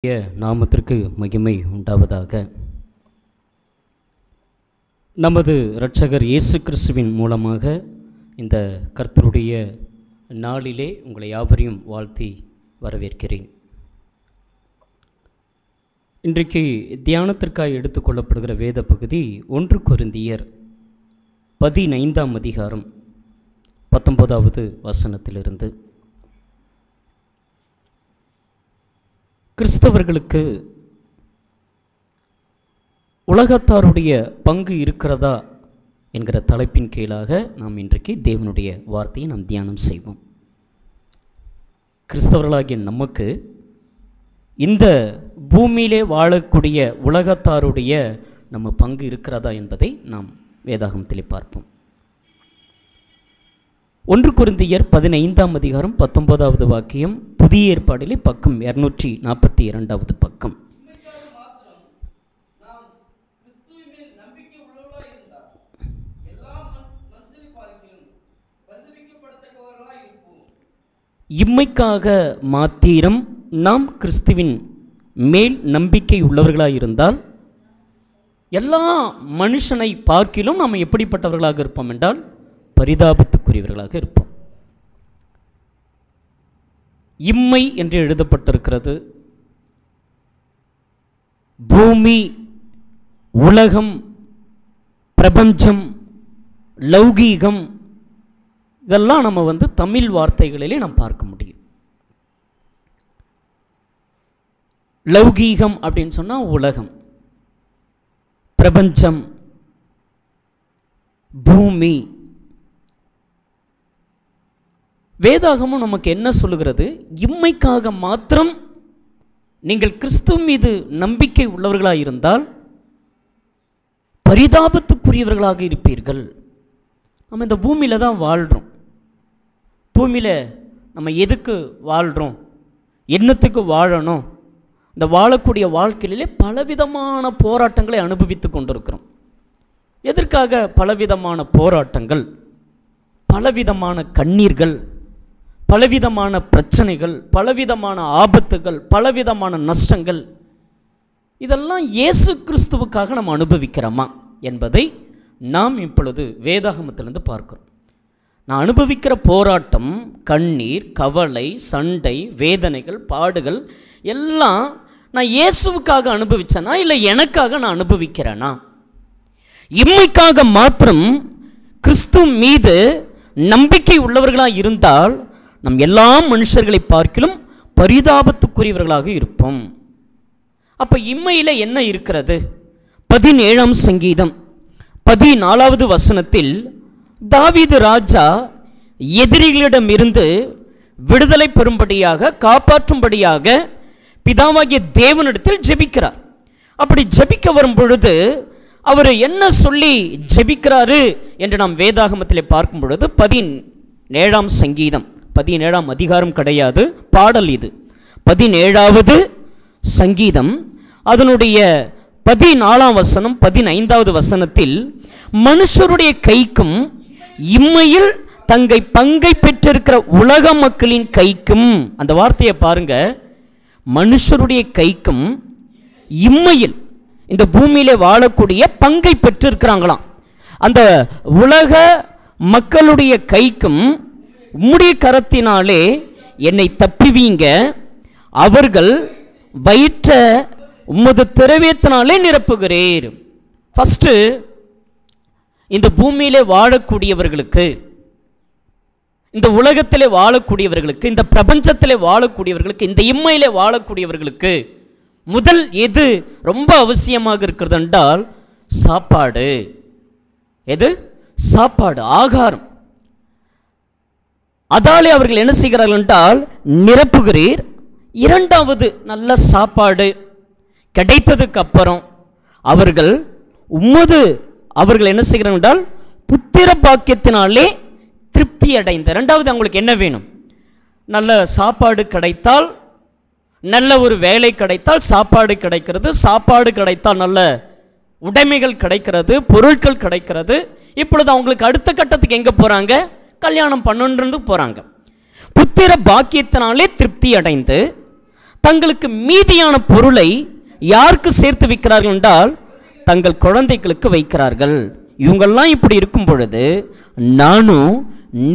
நாமத்திற்கு மகிமை உண்டாவதாக. நமது இரட்சகர் இயேசு கிறிஸ்துவின் மூலமாக இந்த கர்த்தருடைய நாளிலே உங்களை யாவரையும் வாழ்த்தி வரவேற்கிறேன். இன்றைக்கு தியானத்திற்காக எடுத்துக்கொள்ளப்படுகிற வேத பகுதி 1 கொரிந்தியர் 15ஆம் அதிகாரம் 19வது வசனத்திலிருந்து. கிறிஸ்தவர்களுக்கு உலகத்தாருடைய பங்கு இருக்கிறதா என்கிற தலைப்பின் கீழாக நாம் இன்றைக்கு தேவனுடைய வார்த்தையை நாம் தியானம் செய்வோம். கிறிஸ்தவர்களாகிய நமக்கு இந்த பூமியிலே வாழக்கூடிய உலகத்தாருடைய நம்ம பங்கு இருக்கிறதா என்பதை நாம் வேதாகமத்திலே பார்ப்போம். 1 கொரிந்தியர் 15ஆம் அதிகாரம் 19வது வாக்கியம், புதிய ஏற்பாடிலே பக்கம் 242வது பக்கம். இம்மைக்காக மாத்திரம் நாம் கிறிஸ்துவின் மேல் நம்பிக்கை உள்ளவர்களாயிருந்தால் எல்லா மனுஷனை பார்க்கிலும் நாம் எப்படிப்பட்டவர்களாக இருப்போம் என்றால் பரிதாபத்துக்குரியவர்களாக இருப்போம். இம்மை என்று எழுதப்பட்டிருக்கிறது. பூமி, உலகம், பிரபஞ்சம், லௌகீகம், இதெல்லாம் நம்ம தமிழ் வார்த்தைகளிலே நாம் பார்க்க முடியும். லௌகீகம் அப்படின்னு சொன்னா உலகம், பிரபஞ்சம், பூமி. வேதாகமும் நமக்கு என்ன சொல்லுகிறது? இம்மைக்காக மாத்திரம் நீங்கள் கிறிஸ்துவ மீது நம்பிக்கை உள்ளவர்களாக இருந்தால் பரிதாபத்துக்குரியவர்களாக இருப்பீர்கள். நம்ம இந்த பூமியில தான் வாழ்கிறோம். பூமியில நம்ம எதுக்கு வாழ்கிறோம், என்னத்துக்கு வாழணும்? இந்த வாழக்கூடிய வாழ்க்கையிலே பலவிதமான போராட்டங்களை அனுபவித்து கொண்டிருக்கிறோம். எதற்காக பலவிதமான போராட்டங்கள், பலவிதமான கண்ணீர்கள், பலவிதமான பிரச்சனைகள், பலவிதமான ஆபத்துகள், பலவிதமான நஷ்டங்கள், இதெல்லாம் இயேசு கிறிஸ்துவுக்காக நம்ம அனுபவிக்கிறோமா என்பதை நாம் இப்பொழுது வேதாகமத்திலிருந்து பார்க்கிறோம். நான் அனுபவிக்கிற போராட்டம், கண்ணீர், கவலை, சண்டை, வேதனைகள், பாடுகள் எல்லாம் நான் இயேசுவுக்காக அனுபவிச்சேனா இல்லை எனக்காக நான் அனுபவிக்கிறேனா? இம்மைக்காக மாத்திரம் கிறிஸ்து மீது நம்பிக்கை உள்ளவர்களாக இருந்தால் நம் எல்லா மனுஷர்களை பார்க்கிலும் பரிதாபத்துக்குரியவர்களாக இருப்போம். அப்ப இம்மையில என்ன இருக்கிறது? 17ஆம் சங்கீதம் 14வது வசனத்தில் தாவீது ராஜா எதிரிகளிடமிருந்து விடுதலை பெறும்படியாக, காப்பாற்றும்படியாக பிதாவாகிய தேவனிடத்தில் ஜெபிக்கிறார். அப்படி ஜெபிக்க வரும் பொழுது அவர் என்ன சொல்லி ஜெபிக்கிறாரு என்று நாம் வேதாகமத்திலே பார்க்கும் பொழுது 17ஆம் சங்கீதம், 17ஆம் அதிகாரம் கிடையாது, பாடல் இது. 17வது சங்கீதம் அதனுடைய 14ஆம் வசனம் 15வது வசனத்தில் மனுஷருடைய கைக்கும் இம்மையில் தங்கை பங்கை பெற்றிருக்கிற உலக மக்களின் கைக்கும், அந்த வார்த்தையை பாருங்க, மனுஷருடைய கைக்கும் இம்மையில் இந்த பூமியிலே வாழக்கூடிய பங்கை பெற்றிருக்கிறாங்களாம். அந்த உலக மக்களுடைய கைக்கும் உம்முடைய கரத்தினாலே என்னை தப்பிவீங்க, அவர்கள் வயிற்ற உமது திரவியத்தினாலே நிரப்புகிறீர். ஃபர்ஸ்ட் இந்த பூமியிலே வாழக்கூடியவர்களுக்கு, இந்த உலகத்திலே வாழக்கூடியவர்களுக்கு, இந்த பிரபஞ்சத்திலே வாழக்கூடியவர்களுக்கு, இந்த இம்மையிலே வாழக்கூடியவர்களுக்கு முதல் எது ரொம்ப அவசியமாக இருக்கிறது என்றால் சாப்பாடு. எது? சாப்பாடு, ஆகாரம். அதாலே அவர்கள் என்ன செய்கிறார்கள் என்றால் நிரப்புகிறீர். இரண்டாவது, நல்ல சாப்பாடு கிடைத்ததுக்கு அப்புறம் அவர்கள் என்ன செய்கிறார்கள் என்றால் புத்திர பாக்கியத்தினாலே திருப்தி அடைந்த. இரண்டாவது, அவங்களுக்கு என்ன வேணும்? நல்ல சாப்பாடு கிடைத்தால், நல்ல ஒரு வேலை கிடைத்தால் சாப்பாடு கிடைக்கிறது, சாப்பாடு கிடைத்தால் நல்ல உடைமைகள் கிடைக்கிறது, பொருட்கள் கிடைக்கிறது. இப்பொழுது அவங்களுக்கு அடுத்த கட்டத்துக்கு எங்க போறாங்க? கல்யாணம் பண்ணணுன்னு போறாங்க. புத்திர பாக்கியத்தினாலே திருப்தி அடைந்து தங்களுக்கு மீதியான பொருளை யாருக்கு சேர்த்து வைக்கிறார்கள் என்றால் தங்கள் குழந்தைகளுக்கு வைக்கிறார்கள். இவங்கெல்லாம் இப்படி இருக்கும் பொழுது நானும்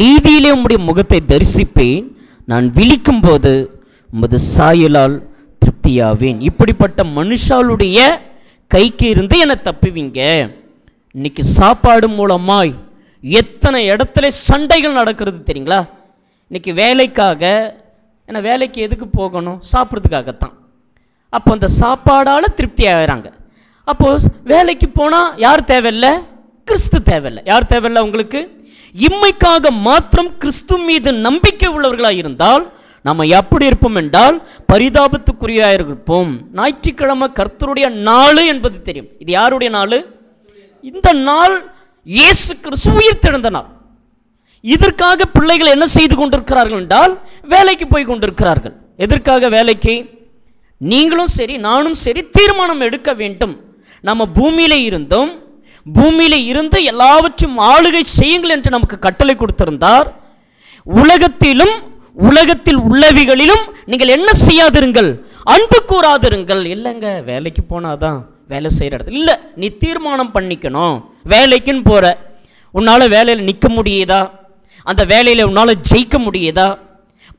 நீதியிலே உம்முடைய முகத்தை தரிசிப்பேன், நான் விழிக்கும் போது உமது சாயலால் திருப்தியாவேன். இப்படிப்பட்ட மனுஷாளுடைய கைக்கு இருந்து என்னை தப்புவீங்க. இன்னைக்கு சாப்பாடு மூலமாய் எத்தனை இடத்துல சண்டைகள் நடக்கிறது தெரியுங்களா? இன்னைக்கு வேலைக்காக, ஏன்னா வேலைக்கு எதுக்கு போகணும்? சாப்பிட்றதுக்காகத்தான். அப்போ அந்த சாப்பாடால் திருப்தி ஆகிறாங்க. அப்போது வேலைக்கு போனால் யார் தேவையில்லை? கிறிஸ்து தேவையில்லை. யார் தேவையில்லை உங்களுக்கு? இம்மைக்காக மாத்திரம் கிறிஸ்து மீது நம்பிக்கை உள்ளவர்களாக இருந்தால் நம்ம எப்படி இருப்போம் என்றால் பரிதாபத்துக்குரியாக இருப்போம். ஞாயிற்றுக்கிழமை கர்த்தருடைய நாள் என்பது தெரியும். இது யாருடைய நாள்? இந்த நாள் இயேசு கிறிஸ்து உயிர்த்தெழுந்த நாள். இதற்காக பிள்ளைகள் என்ன செய்து கொண்டிருக்கிறார்கள் என்றால் வேலைக்கு போய் கொண்டிருக்கிறார்கள். எதற்காக வேலைக்கு? நீங்களும் சரி நானும் சரி தீர்மானம் எடுக்க வேண்டும். நம்ம பூமியிலே இருந்தோம், பூமியிலே இருந்து எல்லாவற்றையும் ஆளுகை செய்யுங்கள் என்று நமக்கு கட்டளை கொடுத்திருந்தார். உலகத்திலும் உலகத்தில் உள்ளவைகளிலும் நீங்கள் என்ன செய்யாதிருங்கள்? அன்பு கூறாதிருங்கள். இல்லைங்க, வேலைக்கு போனாதான் வேலை செய்கிற இடத்துல இல்லை, நீ தீர்மானம் பண்ணிக்கணும். வேலைக்குன்னு போகிற, உன்னால் வேலையில் நிற்க முடியுதா? அந்த வேலையில் உன்னால் ஜெயிக்க முடியுதா?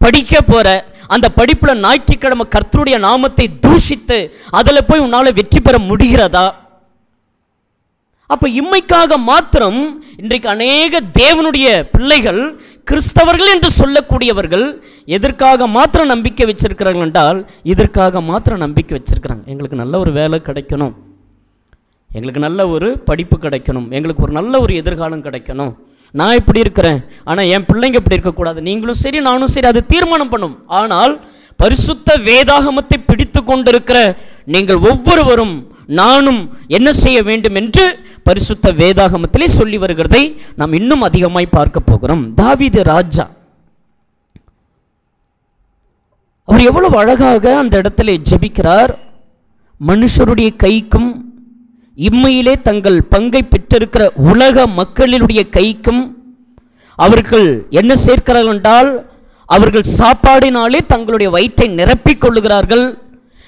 படிக்க போகிற, அந்த படிப்பில் ஞாயிற்றுக்கிழமை கர்த்தருடைய நாமத்தை தூஷித்து அதில் போய் உன்னால் வெற்றி பெற முடிகிறதா? அப்போ இம்மைக்காக மாத்திரம் இன்றைக்கு அநேக தேவனுடைய பிள்ளைகள், கிறிஸ்தவர்கள் என்று சொல்லக்கூடியவர்கள் எதற்காக மாத்திரம் நம்பிக்கை வச்சிருக்கிறார்கள் என்றால் இதற்காக மாத்திரம் நம்பிக்கை வச்சிருக்கிறாங்க. எங்களுக்கு நல்ல ஒரு வேலை கிடைக்கணும், எங்களுக்கு நல்ல ஒரு படிப்பு கிடைக்கணும், எங்களுக்கு ஒரு நல்ல ஒரு எதிர்காலம் கிடைக்கணும். நான் இப்படி இருக்கிறேன், ஆனால் என் பிள்ளைங்க இப்படி இருக்கக்கூடாது. நீங்களும் சரி நானும் சரி அது தீர்மானம் பண்ணும். ஆனால் பரிசுத்த வேதாகமத்தை பிடித்து கொண்டிருக்கிற நீங்கள் ஒவ்வொருவரும் நானும் என்ன செய்ய வேண்டும் என்று பரிசுத்த வேதாகமத்திலே சொல்லி வருகிறதை நாம் இன்னும் அதிகமாய் பார்க்க போகிறோம். தாவீது ராஜா, அவர் எவ்வளவு அழகாக அந்த இடத்துல ஜெபிக்கிறார். மனுஷருடைய கைக்கும் இம்மையிலே தங்கள் பங்கை பெற்றிருக்கிற உலக மக்களினுடைய கைக்கும் அவர்கள் என்ன சேர்க்கிறார்கள் என்றால் அவர்கள் சாப்பாடினாலே தங்களுடைய வயிற்றை நிரப்பிக் கொள்ளுகிறார்கள்.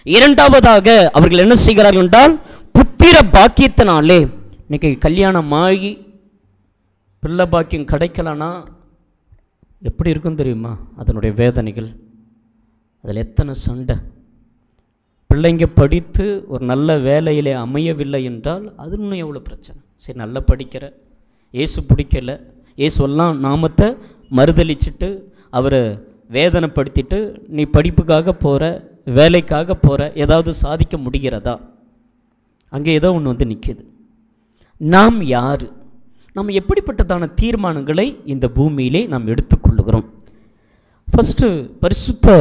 இரண்டாவதாக அவர்கள் என்ன செய்கிறார்கள் என்றால் புத்திர பாக்கியத்தினாலே, இன்னைக்கு கல்யாணம் ஆகி பிள்ளை பாக்கியம் கிடைக்கலனா எப்படி இருக்கும் தெரியுமா? அதனுடைய வேதனைகள், அதில் எத்தனை சண்டை. பிள்ளைங்க படித்து ஒரு நல்ல வேலையிலே அமையவில்லை என்றால் அது இன்னும் எவ்வளோ பிரச்சனை. சரி, நல்லா படிக்கிற, இயேசு பிடிக்கலை, இயேசுவெல்லாம் நாமத்தை மறுதளிச்சுட்டு அவரை வேதனைப்படுத்திட்டு நீ படிப்புக்காக போகிற, வேலைக்காக போகிற, ஏதாவது சாதிக்க முடிகிறதா? அங்கே ஏதோ ஒன்று வந்து நிற்கிது. நாம் யார்? நாம் எப்படிப்பட்டதான தீர்மானங்களை இந்த பூமியிலே நாம் எடுத்துக்கொள்ளுகிறோம்? ஃபஸ்ட்டு பரிசுத்த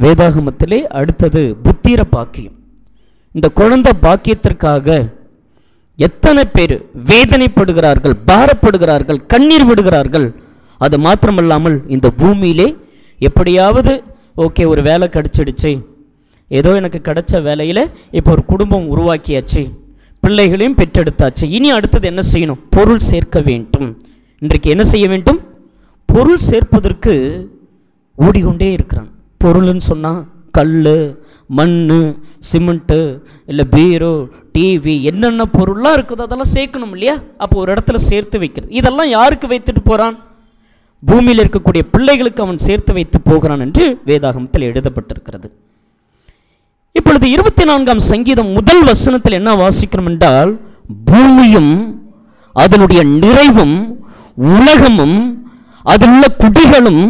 வேதாகமத்திலே, அடுத்தது புத்திர பாக்கியம். இந்த குழந்தை பாக்கியத்திற்காக எத்தனை பேர் வேதனைப்படுகிறார்கள், பாரப்படுகிறார்கள், கண்ணீர் விடுகிறார்கள். அது மாத்திரமல்லாமல் இந்த பூமியிலே எப்படியாவது ஓகே ஒரு வேலை கிடச்சிடுச்சு, ஏதோ எனக்கு கிடைச்ச வேலையில் இப்போ ஒரு குடும்பம் உருவாக்கியாச்சு, பிள்ளைகளையும் பெற்றெடுத்தாச்சு, இனி அடுத்தது என்ன செய்யணும்? பொருள் சேர்க்க வேண்டும். இன்றைக்கு என்ன செய்ய வேண்டும்? பொருள் சேர்ப்பதற்கு ஓடிக்கொண்டே இருக்கிறான். பொருள்னு சொன்னால் கல், மண், சிமெண்ட்டு, இல்லை பீரோ, டிவி, என்னென்ன பொருள்லாம் இருக்குதோ அதெல்லாம் சேர்க்கணும் இல்லையா? அப்போ ஒரு இடத்துல சேர்த்து வைக்கிறது. இதெல்லாம் யாருக்கு வைத்துட்டு போகிறான்? பூமியில் இருக்கக்கூடிய பிள்ளைகளுக்கு அவன் சேர்த்து வைத்து போகிறான் என்று வேதாகமத்தில் எழுதப்பட்டிருக்கிறது. இப்பொழுது 24ஆம் சங்கீதம் முதல் வசனத்தில் என்ன வாசிக்கிறோம் என்றால், பூமியும் அதனுடைய நிறைவும் உலகமும் அதில் உள்ள குடிகளும்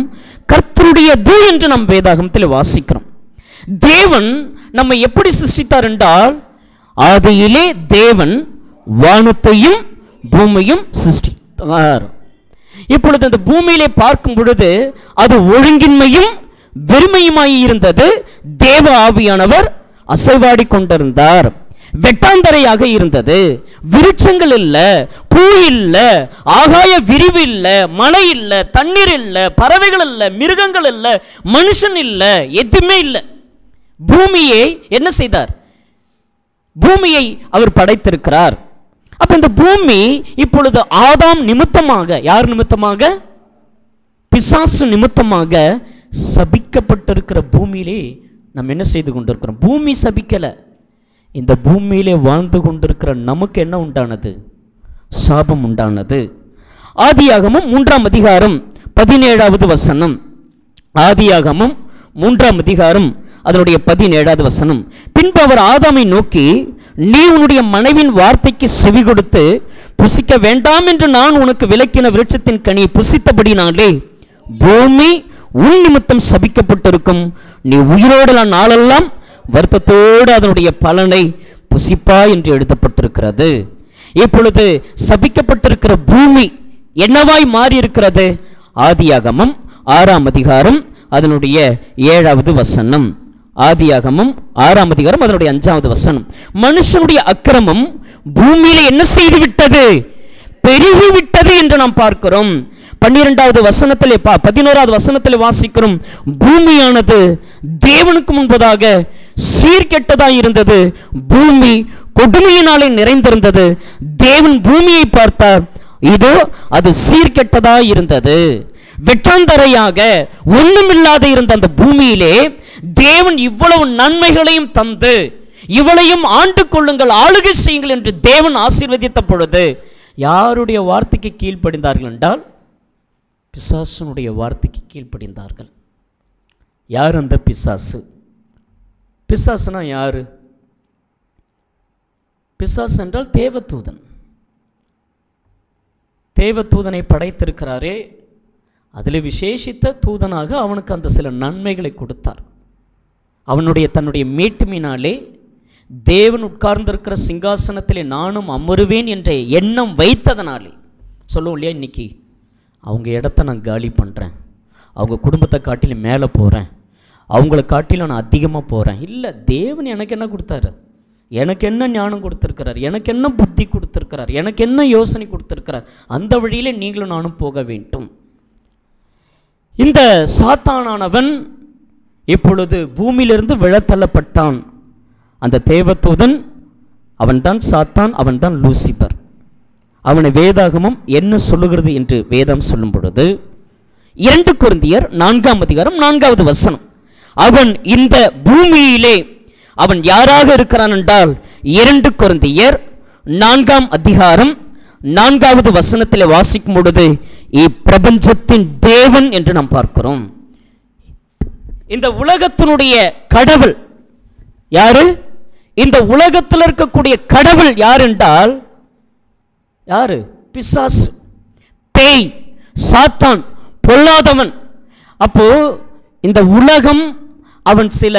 கர்த்தருடையது என்று நம் வேதாகமத்தில் வாசிக்கிறோம். தேவன் நம்மை எப்படி சிருஷ்டித்தார் என்றால், ஆதியிலே தேவன் வானத்தையும் பூமியும் சிருஷ்டித்தார். இப்பொழுது அந்த பூமியிலே பார்க்கும் பொழுது அது ஒழுங்கின்மையும் வெறுமையுமாய் இருந்தது. தேவ ஆவியானவர் அசைவாடி கொண்டிருந்தார். வெட்டாந்தரையாக இருந்தது. விருட்சங்கள் இல்ல, பூ இல்ல, ஆகாய விரிவு இல்ல, மழை இல்ல, தண்ணீர் இல்ல, பறவைகள் இல்ல, மிருகங்கள் இல்ல, மனுஷன் இல்ல, எதுவுமே இல்லை. பூமியை என்ன செய்தார்? பூமியை அவர் படைத்திருக்கிறார். அப்ப இந்த பூமி இப்பொழுது ஆதாம் நிமித்தமாக, யார் நிமித்தமாக? பிசாசு நிமித்தமாக சபிக்கப்பட்டிருக்கிற பூமியிலே நம்ம என்ன செய்து கொண்டிருக்கிறோம்? பூமி சபிக்கலை. இந்த பூமியிலே வாழ்ந்து கொண்டிருக்கிற நமக்கு என்ன உண்டானது? சாபம் உண்டானது. ஆதியாகமம் 3ஆம் அதிகாரம் 17வது வசனம். ஆதியாகமம் 3ஆம் அதிகாரம் அதனுடைய 17வது வசனம். பின்பு அவர் ஆதாமை நோக்கி, நீ உன்னுடைய மனைவியின் வார்த்தைக்கு செவி கொடுத்து புசிக்க வேண்டாம் என்று நான் உனக்கு விலக்கின விருட்சத்தின் கனியை புசித்தபடினாலே பூமி உன் நிமித்தம் சபிக்கப்பட்டிருக்கும். நீ உயிரோடு நாளெல்லாம் வருத்தத்தோடு அதனுடைய பலனை புசிப்பா என்று எழுதப்பட்டிருக்கிறது. இப்பொழுது சபிக்கப்பட்டிருக்கிற பூமி என்னவாய் மாறி இருக்கிறது? ஆதியாகமம் 6ஆம் அதிகாரம் அதனுடைய 7வது வசனம். ஆதியாகமம் 6ஆம் அதிகாரம் அதனுடைய 5வது வசனம். மனுஷனுடைய அக்கிரமம் பூமியில என்ன செய்து விட்டது? பெருகி விட்டது என்று நாம் பார்க்கிறோம். 12வது வசனத்திலே 11வது வசனத்திலே வாசிக்கிறோம், பூமியானது தேவனுக்கு முன்பதாக சீர்கெட்டதாய் இருந்தது, பூமி கொடுமையினாலே நிறைந்திருந்தது. தேவன் பூமியை பார்த்தார், இதோ அது சீர்கெட்டதாய் இருந்தது. வெற்றாந்தரையாக ஒண்ணுமில்லாத இருந்த அந்த பூமியிலே தேவன் இவ்வளவு நன்மைகளையும் தந்து இவளையும் ஆண்டு கொள்ளுங்கள், ஆளுகை செய்யுங்கள் என்று தேவன் ஆசீர்வதித்த பொழுது யாருடைய வார்த்தைக்கு கீழ்ப்படிந்தார்கள் என்றால் பிசாசுனுடைய வார்த்தைக்கு கீழ்ப்படிந்தார்கள். யார் அந்த பிசாசு? பிசாசுனா யாரு? பிசாசு என்றால் தேவதூதன். தேவதூதனை படைத்திருக்கிறாரே, அதில் விசேஷித்த தூதனாக அவனுக்கு அந்த சில நன்மைகளை கொடுத்தார். தன்னுடைய மேட்டுமினாலே தேவன் உட்கார்ந்திருக்கிற சிங்காசனத்திலே நானும் அமருவேன் என்ற எண்ணம் வைத்ததனாலே சொல்லுவோம் இல்லையா, இன்னைக்கு அவங்க இடத்த நான் காலி பண்ணுறேன், அவங்க குடும்பத்தை காட்டிலும் மேலே போகிறேன், அவங்கள காட்டிலும் நான் அதிகமாக போகிறேன். இல்லை, தேவன் எனக்கு என்ன கொடுத்தாரு? எனக்கு என்ன ஞானம் கொடுத்துருக்கிறார்? எனக்கு என்ன புத்தி கொடுத்துருக்கிறார்? எனக்கு என்ன யோசனை கொடுத்துருக்கிறார்? அந்த வழியில் நீங்களும் நானும் போக வேண்டும். இந்த சாத்தானானவன் இப்பொழுது பூமியிலிருந்து விழத்தள்ளப்பட்டான். அந்த தேவதூதன் அவன்தான் சாத்தான், அவன்தான் லூசிபர். அவனை வேதாகமம் என்ன சொல்லுகிறது என்று வேதம் சொல்லும் பொழுது 2 கொரிந்தியர் 4ஆம் அதிகாரம் 4வது வசனம், அவன் இந்த பூமியிலே அவன் யாராக இருக்கிறான் என்றால் 2 கொரிந்தியர் 4ஆம் அதிகாரம் 4வது வசனத்தில் வாசிக்கும் பொழுது இப்பிரபஞ்சத்தின் தேவன் என்று நாம் பார்க்கிறோம். இந்த உலகத்தினுடைய கடவுள் யாரு? இந்த உலகத்தில் இருக்கக்கூடிய கடவுள் யார் என்றால் யாரு? பிசாசு, பேய், சாத்தான், பொல்லாதவன். அப்போ இந்த உலகம் அவன் சில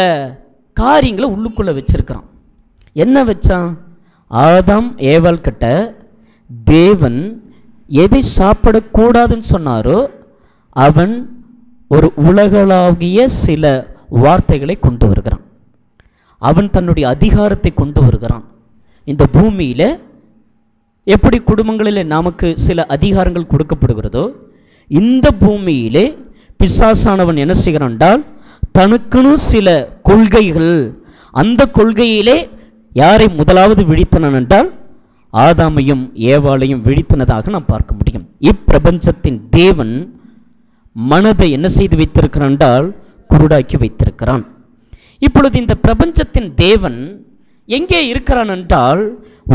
காரியங்களை உள்ளுக்குள்ள வச்சிருக்கிறான். என்ன வச்சான்? ஆதாம் ஏவாள் கிட்ட தேவன் எதை சாப்பிடக்கூடாதுன்னு சொன்னாரோ அவன் ஒரு உலகளாவிய சில வார்த்தைகளை கொண்டு வருகிறான். அவன் தன்னுடைய அதிகாரத்தை கொண்டு வருகிறான். இந்த பூமியில் எப்படி குடும்பங்களில் நமக்கு சில அதிகாரங்கள் கொடுக்கப்படுகிறதோ, இந்த பூமியிலே பிசாசானவன் என்ன செய்கிறான் என்றால் தனக்குன்னு சில கொள்கைகள், அந்த கொள்கையிலே யாரை முதலாவது விழித்தனன் என்றால் ஆதாமையும் ஏவாளையும் விழித்தனதாக நாம் பார்க்க முடியும். இப்பிரபஞ்சத்தின் தேவன் மனதை என்ன செய்து வைத்திருக்கிறான் என்றால் குருடாக்கி வைத்திருக்கிறான். இப்பொழுது இந்த பிரபஞ்சத்தின் தேவன் எங்கே இருக்கிறான் என்றால்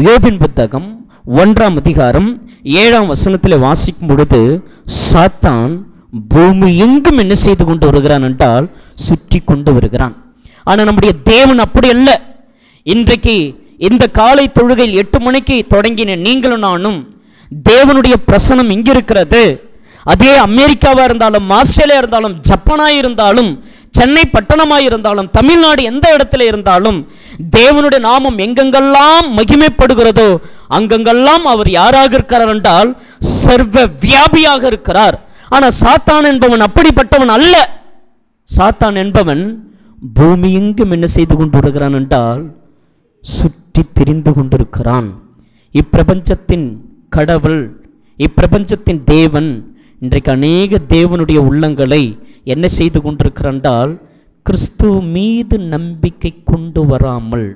யோபின் புத்தகம் 1ஆம் அதிகாரம் 7ஆம் வசனத்தில் வாசிக்கும் பொழுது சாத்தான் பூமி எங்கும் என்ன செய்து கொண்டு வருகிறான் என்றால் சுற்றி கொண்டு வருகிறான். ஆனால் நம்முடைய தேவன் அப்படி அல்ல. இன்றைக்கு இந்த காலை தொழுகையில் 8 மணிக்கு தொடங்கின நீங்களும் நானும் தேவனுடைய பிரசனம் இங்கே இருக்கிறது. அதே அமெரிக்காவாக இருந்தாலும், ஆஸ்திரேலியா இருந்தாலும், ஜப்பானாக இருந்தாலும், சென்னை பட்டணமாக இருந்தாலும், தமிழ்நாடு எந்த இடத்துல இருந்தாலும் தேவனுடைய நாமம் எங்கெங்கெல்லாம் மகிமைப்படுகிறதோ அங்கெங்கெல்லாம் அவர் யாராக இருக்கிறார் என்றால் சர்வ வியாபியாக இருக்கிறார். ஆனால் சாத்தான் என்பவன் அப்படிப்பட்டவன் அல்ல. சாத்தான் என்பவன் பூமி எங்கும் என்ன செய்து கொண்டு வருகிறான் என்றால் சுற்றி திரிந்து கொண்டிருக்கிறான். இப்பிரபஞ்சத்தின் கடவுள், இப்பிரபஞ்சத்தின் தேவன் இன்றைக்கு அநேக தேவனுடைய உள்ளங்களை என்ன செய்து கொண்டிருக்கிறான் என்றால் கிறிஸ்துவ மீது நம்பிக்கை கொண்டு வராமல்,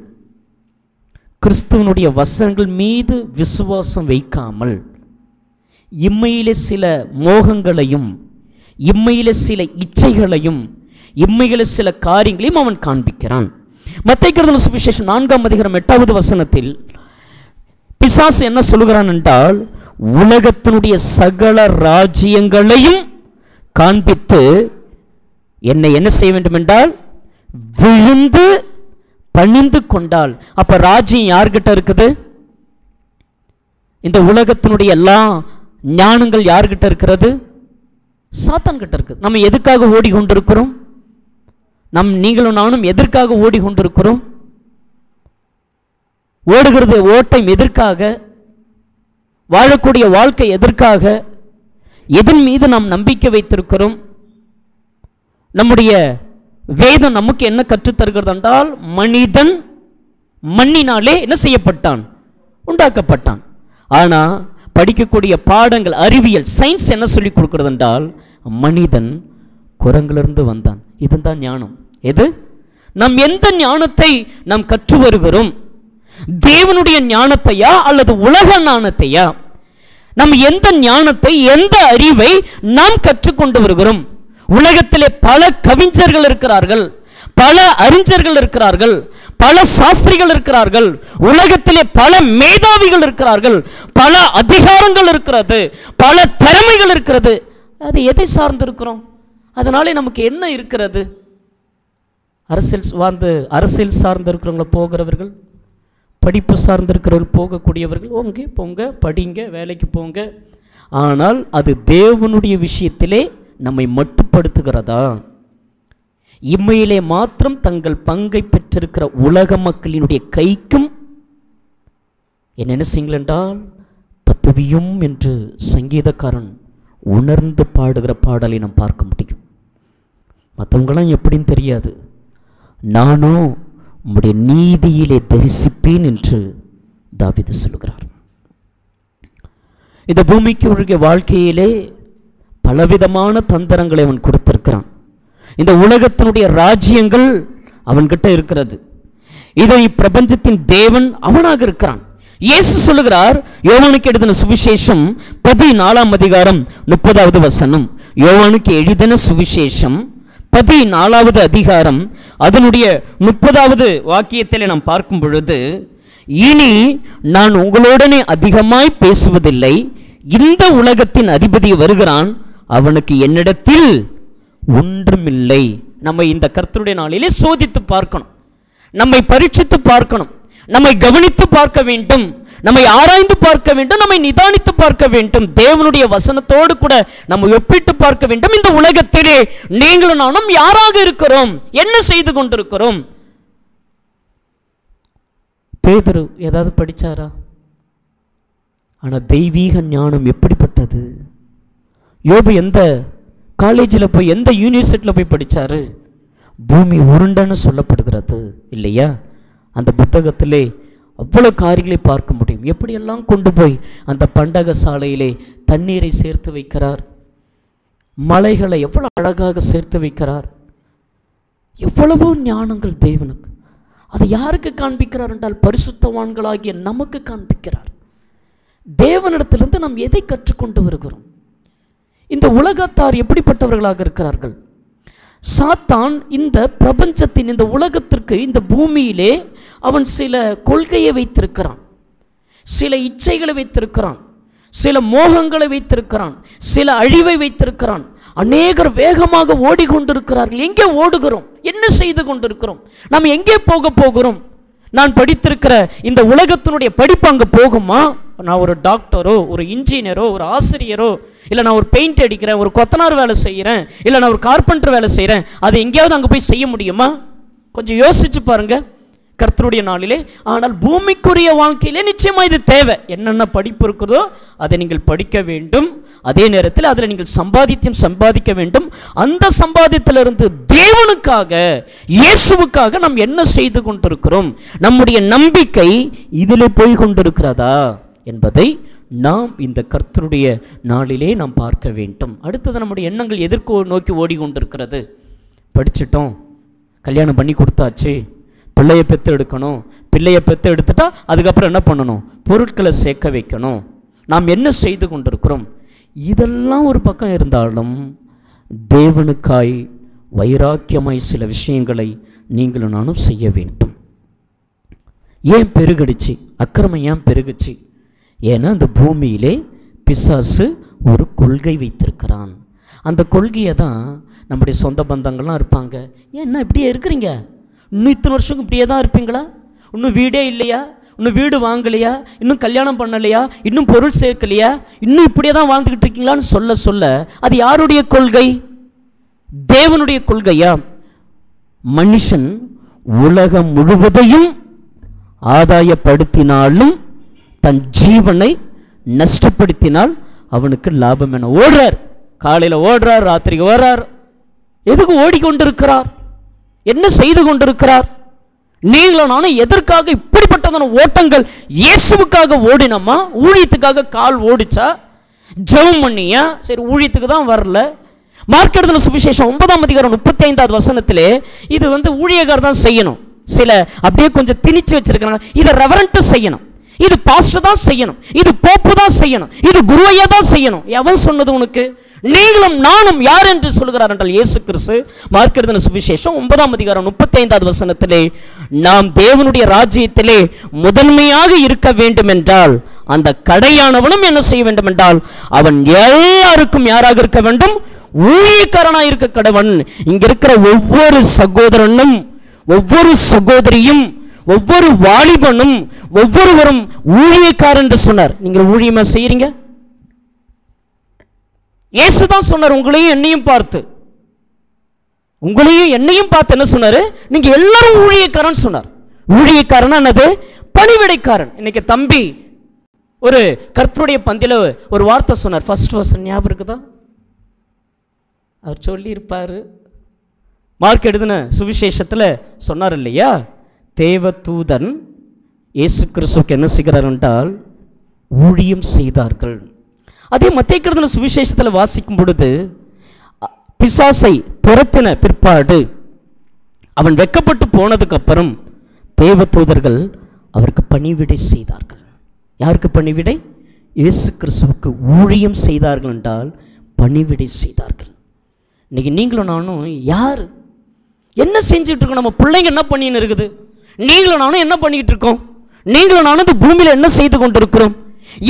கிறிஸ்துவனுடைய வசனங்கள் மீது விசுவாசம் வைக்காமல், இம்மையிலே சில மோகங்களையும் இம்மையிலே சில இச்சைகளையும் இம்மைகளில் சில காரியங்களையும் அவன் காண்பிக்கிறான். மத்தேயு எழுதின சுவிசேஷம் 4ஆம் அதிகாரம் 8வது வசனத்தில் பிசாசு என்ன சொல்லுகிறான் என்றால், உலகத்தினுடைய சகல ராஜ்யங்களையும் காண்பித்து என்னை என்ன செய்ய வேண்டும் என்றால் விழுந்து பணிந்து கொண்டால். அப்ப ராஜ்யம் யார்கிட்ட இருக்குது? இந்த உலகத்தினுடைய எல்லா ஞானங்கள் யார்கிட்ட இருக்கிறது? சாத்தான் கிட்ட இருக்குது. நம்ம எதுக்காக ஓடிக்கொண்டிருக்கிறோம்? நீங்களும் நானும் எதற்காக ஓடிக்கொண்டிருக்கிறோம்? ஓடுகிறது ஓட்டம் எதற்காக? வாழக்கூடிய வாழ்க்கை எதற்காக? எதன் மீது நாம் நம்பிக்கை வைத்திருக்கிறோம்? நம்முடைய வேதம் நமக்கு என்ன கற்றுத்தருகிறது என்றால், மனிதன் மண்ணினாலே என்ன செய்யப்பட்டான்? உண்டாக்கப்பட்டான். ஆனா படிக்கக்கூடிய பாடங்கள், அறிவியல், சயின்ஸ் என்ன சொல்லிக் கொடுக்கிறது என்றால், மனிதன் குரங்கிலிருந்து வந்தான். இதுதான் ஞானம். எது? நாம் எந்த ஞானத்தை நாம் கற்று வருகிறோம்? தேவனுடைய ஞானத்தையா அல்லது உலக ஞானத்தையா? நம்ம எந்த ஞானத்தை, எந்த அறிவை நாம் கற்றுக்கொண்டு வருகிறோம்? உலகத்திலே பல கவிஞர்கள் இருக்கிறார்கள், பல அறிஞர்கள் இருக்கிறார்கள், பல சாஸ்திரிகள் இருக்கிறார்கள், உலகத்திலே பல மேதாவிகள் இருக்கிறார்கள், பல அதிகாரங்கள் இருக்கிறது, பல திறமைகள் இருக்கிறது. அது எதை சார்ந்து இருக்கிறோம்? அதனாலே நமக்கு என்ன இருக்கிறது? அரசியல் சார்ந்து இருக்கிறவங்கள போகிறவர்கள், படிப்பு சார்ந்து இருக்கிறவர்கள் போகக்கூடியவர்கள், ஓங்க போங்க, படிங்க, வேலைக்கு போங்க. ஆனால் அது தேவனுடைய விஷயத்திலே நம்மை மட்டுப்படுத்துகிறதா? இம்மையிலே மாத்திரம் தங்கள் பங்கை பெற்றிருக்கிற உலக மக்களினுடைய கைக்கும் என்ன செய்யுங்கள் என்றால் தப்புவியும் என்று சங்கீதக்காரன் உணர்ந்து பாடுகிற பாடலை நாம் பார்க்க முடியும். மற்றவங்களாம் எப்படின்னு தெரியாது, நானோ உம்முடைய நீதியிலே தரிசிப்பேன் என்று தாவீது சொல்லுகிறார். இந்த பூமிக்கு உள்ள வாழ்க்கையிலே பலவிதமான தந்திரங்களை அவன் கொடுத்திருக்கிறான். இந்த உலகத்தினுடைய ராஜ்யங்கள் அவன்கிட்ட இருக்கிறது. இதை பிரபஞ்சத்தின் தேவன் அவனாக இருக்கிறான். இயேசு சொல்லுகிறார், யோவானுக்கு எழுதின சுவிசேஷம் 14ஆம் அதிகாரம் 30வது வசனம். யோவானுக்கு எழுதின சுவிசேஷம் 14வது அதிகாரம் அதனுடைய 30வது வாக்கியத்தில் நாம் பார்க்கும் பொழுது, இனி நான் உங்களுடனே அதிகமாய் பேசுவதில்லை, இந்த உலகத்தின் அதிபதி வருகிறான், அவனுக்கு என்னிடத்தில் ஒன்றுமில்லை. நம்ம இந்த கர்த்தருடைய நாளிலே சோதித்து பார்க்கணும், நம்மை பரீட்சித்து பார்க்கணும், நம்மை கவனித்து பார்க்க வேண்டும், நம்மை ஆராய்ந்து பார்க்க வேண்டும், நம்மை நிதானித்து பார்க்க வேண்டும், தேவனுடைய வசனத்தோடு கூட நம்ம ஒப்பிட்டு பார்க்க வேண்டும். இந்த உலகத்திலே நீங்களும் நானும் யாராக இருக்கிறோம்? என்ன செய்து கொண்டிருக்கிறோம்? பேதுரு ஏதாவது படிச்சாரா? ஆனா தெய்வீக ஞானம் எப்படிப்பட்டது? யோபு எந்த காலேஜில் போய், எந்த யூனிவர்சிட்டியில் போய் படித்தாரு? பூமி உருண்டன்னு சொல்லப்படுகிறது இல்லையா? அந்த புத்தகத்திலே அவ்வளோ காரியங்களை பார்க்க முடியும். எப்படியெல்லாம் கொண்டு போய் அந்த பண்டக சாலையிலே தண்ணீரை சேர்த்து வைக்கிறார், மலைகளை எவ்வளோ அழகாக சேர்த்து வைக்கிறார். எவ்வளவோ ஞானங்கள் தேவனுக்கு. அதை யாருக்கு காண்பிக்கிறார் என்றால் பரிசுத்தவான்களாகிய நமக்கு காண்பிக்கிறார். தேவனிடத்திலிருந்து நாம் எதை கற்றுக்கொண்டு வருகிறோம்? இந்த உலகத்தார் எப்படிப்பட்டவர்களாக இருக்கிறார்கள்? சாத்தான் இந்த பிரபஞ்சத்தின், இந்த உலகத்திற்கு, இந்த பூமியிலே அவன் சில கொள்கையை வைத்திருக்கிறான், சில இச்சைகளை வைத்திருக்கிறான், சில மோகங்களை வைத்திருக்கிறான், சில அழிவை வைத்திருக்கிறான். அநேகர் வேகமாக ஓடிக்கொண்டிருக்கிறார்கள். எங்கே ஓடுகிறோம்? என்ன செய்து கொண்டிருக்கிறோம்? நாம் எங்கே போகிறோம்? நான் படித்திருக்கிற இந்த உலகத்தினுடைய படிப்பு அங்கே போகுமா? நான் ஒரு டாக்டரோ, ஒரு இன்ஜினியரோ, ஒரு ஆசிரியரோ, இல்லை நான் ஒரு பெயிண்ட் அடிக்கிறேன், ஒரு கொத்தனார் வேலை செய்கிறேன், இல்லை நான் ஒரு கார்பெண்டர் வேலை செய்கிறேன், அதை எங்கேயாவது அங்கே போய் செய்ய முடியுமா? கொஞ்சம் யோசிச்சு பாருங்க கர்த்தருடைய நாளிலே. ஆனால் பூமிக்குரிய வாழ்க்கையிலே நிச்சயமாக இது தேவை. என்னென்ன படிப்பு இருக்குதோ அதை நீங்கள் படிக்க வேண்டும். அதே நேரத்தில் அதில் நீங்கள் சம்பாதிக்க வேண்டும். அந்த சம்பாதியத்திலிருந்து தேவனுக்காக, இயேசுவுக்காக நாம் என்ன செய்து கொண்டிருக்கிறோம்? நம்முடைய நம்பிக்கை இதில் போய் கொண்டிருக்கிறதா என்பதை நாம் இந்த கர்த்தருடைய நாளிலே நாம் பார்க்க வேண்டும். அடுத்தது நம்முடைய எண்ணங்கள் எதற்கு நோக்கி ஓடிக்கொண்டிருக்கிறது? படிச்சிட்டோம், கல்யாணம் பண்ணி கொடுத்தாச்சு, பிள்ளையை பெற்று எடுக்கணும், பிள்ளையை பெற்று எடுத்துட்டா அதுக்கப்புறம் என்ன பண்ணணும்? பொருட்களை சேர்க்க வைக்கணும். நாம் என்ன செய்து கொண்டிருக்கிறோம்? இதெல்லாம் ஒரு பக்கம் இருந்தாலும் தேவனுக்காய் வைராக்கியமாய் சில விஷயங்களை நீங்களும் நானும் செய்ய வேண்டும். ஏன் பெருகடிச்சு? அக்கிரமம் ஏன் பெருகுச்சு? ஏன்னா அந்த பூமியிலே பிசாசு ஒரு கொள்கை வைத்திருக்கிறான். அந்த கொள்கையை தான் நம்முடைய சொந்த பந்தங்கள்லாம் இருப்பாங்க. ஏன்னா இப்படியே இருக்கிறீங்க, இன்னும் இத்தனை வருஷம் இப்படியே தான் இருப்பீங்களா? இன்னும் வீடே இல்லையா? இன்னும் வீடு வாங்கலையா? இன்னும் கல்யாணம் பண்ணலையா? இன்னும் பொருள் சேர்க்கலையா? இன்னும் இப்படியே தான் வாழ்ந்துக்கிட்டு இருக்கீங்களான்னு சொல்ல சொல்ல அது யாருடைய கொள்கை? தேவனுடைய கொள்கையா? மனுஷன் உலகம் முழுவதையும் ஆதாயப்படுத்தினாலும் தன் ஜீவனை நஷ்டப்படுத்தினால் அவனுக்கு லாபம் என்ன? ஓடுறார், காலையில் ஓடுறார், ராத்திரிக்கு ஓடுறார். எதுக்கு ஓடிக்கொண்டிருக்கிறார்? என்ன செய்து கொண்டிருக்கிறார்? நீங்களும் நானும் எதற்காக இப்படிப்பட்டதான ஓட்டங்கள்? இயேசுவுக்காக ஓடினோமா? ஊழியத்துக்காக கால் ஓடிச்சா? ஜெபம் பண்ணியா? சரி, ஊழியத்துக்கு தான் வரல. மார்க் எழுதின சுவிசேஷம் 9ஆம் அதிகாரம் 35வது வசனத்திலே இது ஊழியக்காரர் தான் செய்யணும். சில அப்படியே கொஞ்சம் திணிச்சு வச்சிருக்கிறாங்க. இதை ரெவரண்ட் செய்யணும், இது பாஸ்டர் தான் செய்யணும், இது போப்பு தான் செய்யணும், இது குருவையா தான் செய்யணும். எவன் சொன்னது உனக்கு? நீங்களும் நானும் யார் என்று சொல்கிறார் என்றால் இயேசு கிறிஸ்து. மார்க் எழுதின சுவிசேஷம் 9ஆம் அதிகாரம் 35வது வசனத்திலே, நாம் தேவனுடைய ராஜ்யத்திலே முதன்மையாக இருக்க வேண்டும் என்றால் அந்த கடையானவனும் என்ன செய்ய வேண்டும் என்றால் அவன் எல்லாருக்கும் யாராக இருக்க வேண்டும்? ஊழியக்காரனாக இருக்க கடவன். இங்க இருக்கிற ஒவ்வொரு சகோதரனும், ஒவ்வொரு சகோதரியும், ஒவ்வொரு வாலிபனும், ஒவ்வொருவரும் ஊழியக்காரன் என்று சொன்னார். நீங்கள் ஊழியமா செய்யறீங்க? இயேசுதான் சொன்னார், உங்களையும் என்னையும் பார்த்து, உங்களையும் என்னையும் பார்த்து என்ன சொன்னாரு? நீங்க எல்லாரும் ஊழியக்காரன் சொன்னார். ஊழியக்காரன் என்னது? பணிவிடைக்காரன். இன்னைக்கு தம்பி ஒரு கர்த்தருடைய பந்தியில ஒரு வார்த்தை சொன்னார். ஃபர்ஸ்ட் வசனம் ஞாபகம் இருக்குதா? அவர் சொல்லி இருப்பாரு. மார்க் எழுதின சுவிசேஷத்தில் சொன்னார் இல்லையா, தேவதூதன் இயேசு கிறிஸ்துவுக்கு என்ன செய்கிறார் என்றால் ஊழியம் செய்தார்கள். அதே மத்தேயு எழுதின சுவிசேஷத்தில் வாசிக்கும் பொழுது பிசாசை துரத்தின பிற்பாடு அவன் வெட்கப்பட்டு போனதுக்கு அப்புறம் தேவதூதர்கள் அவருக்கு பணிவிடை செய்தார்கள். யாருக்கு பணிவிடை? இயேசு கிறிஸ்துவுக்கு ஊழியம் செய்தார்கள் என்றால் பணிவிடை செய்தார்கள். இன்னைக்கு நீங்களும் நானும் யார்? என்ன செஞ்சுட்டு இருக்கோம்? நம்ம பிள்ளைங்க என்ன பண்ணின்னு இருக்குது? நீங்களும் நானும் என்ன பண்ணிக்கிட்டு இருக்கோம்? நீங்களும் நானும் இந்த பூமியில் என்ன செய்து கொண்டிருக்கிறோம்?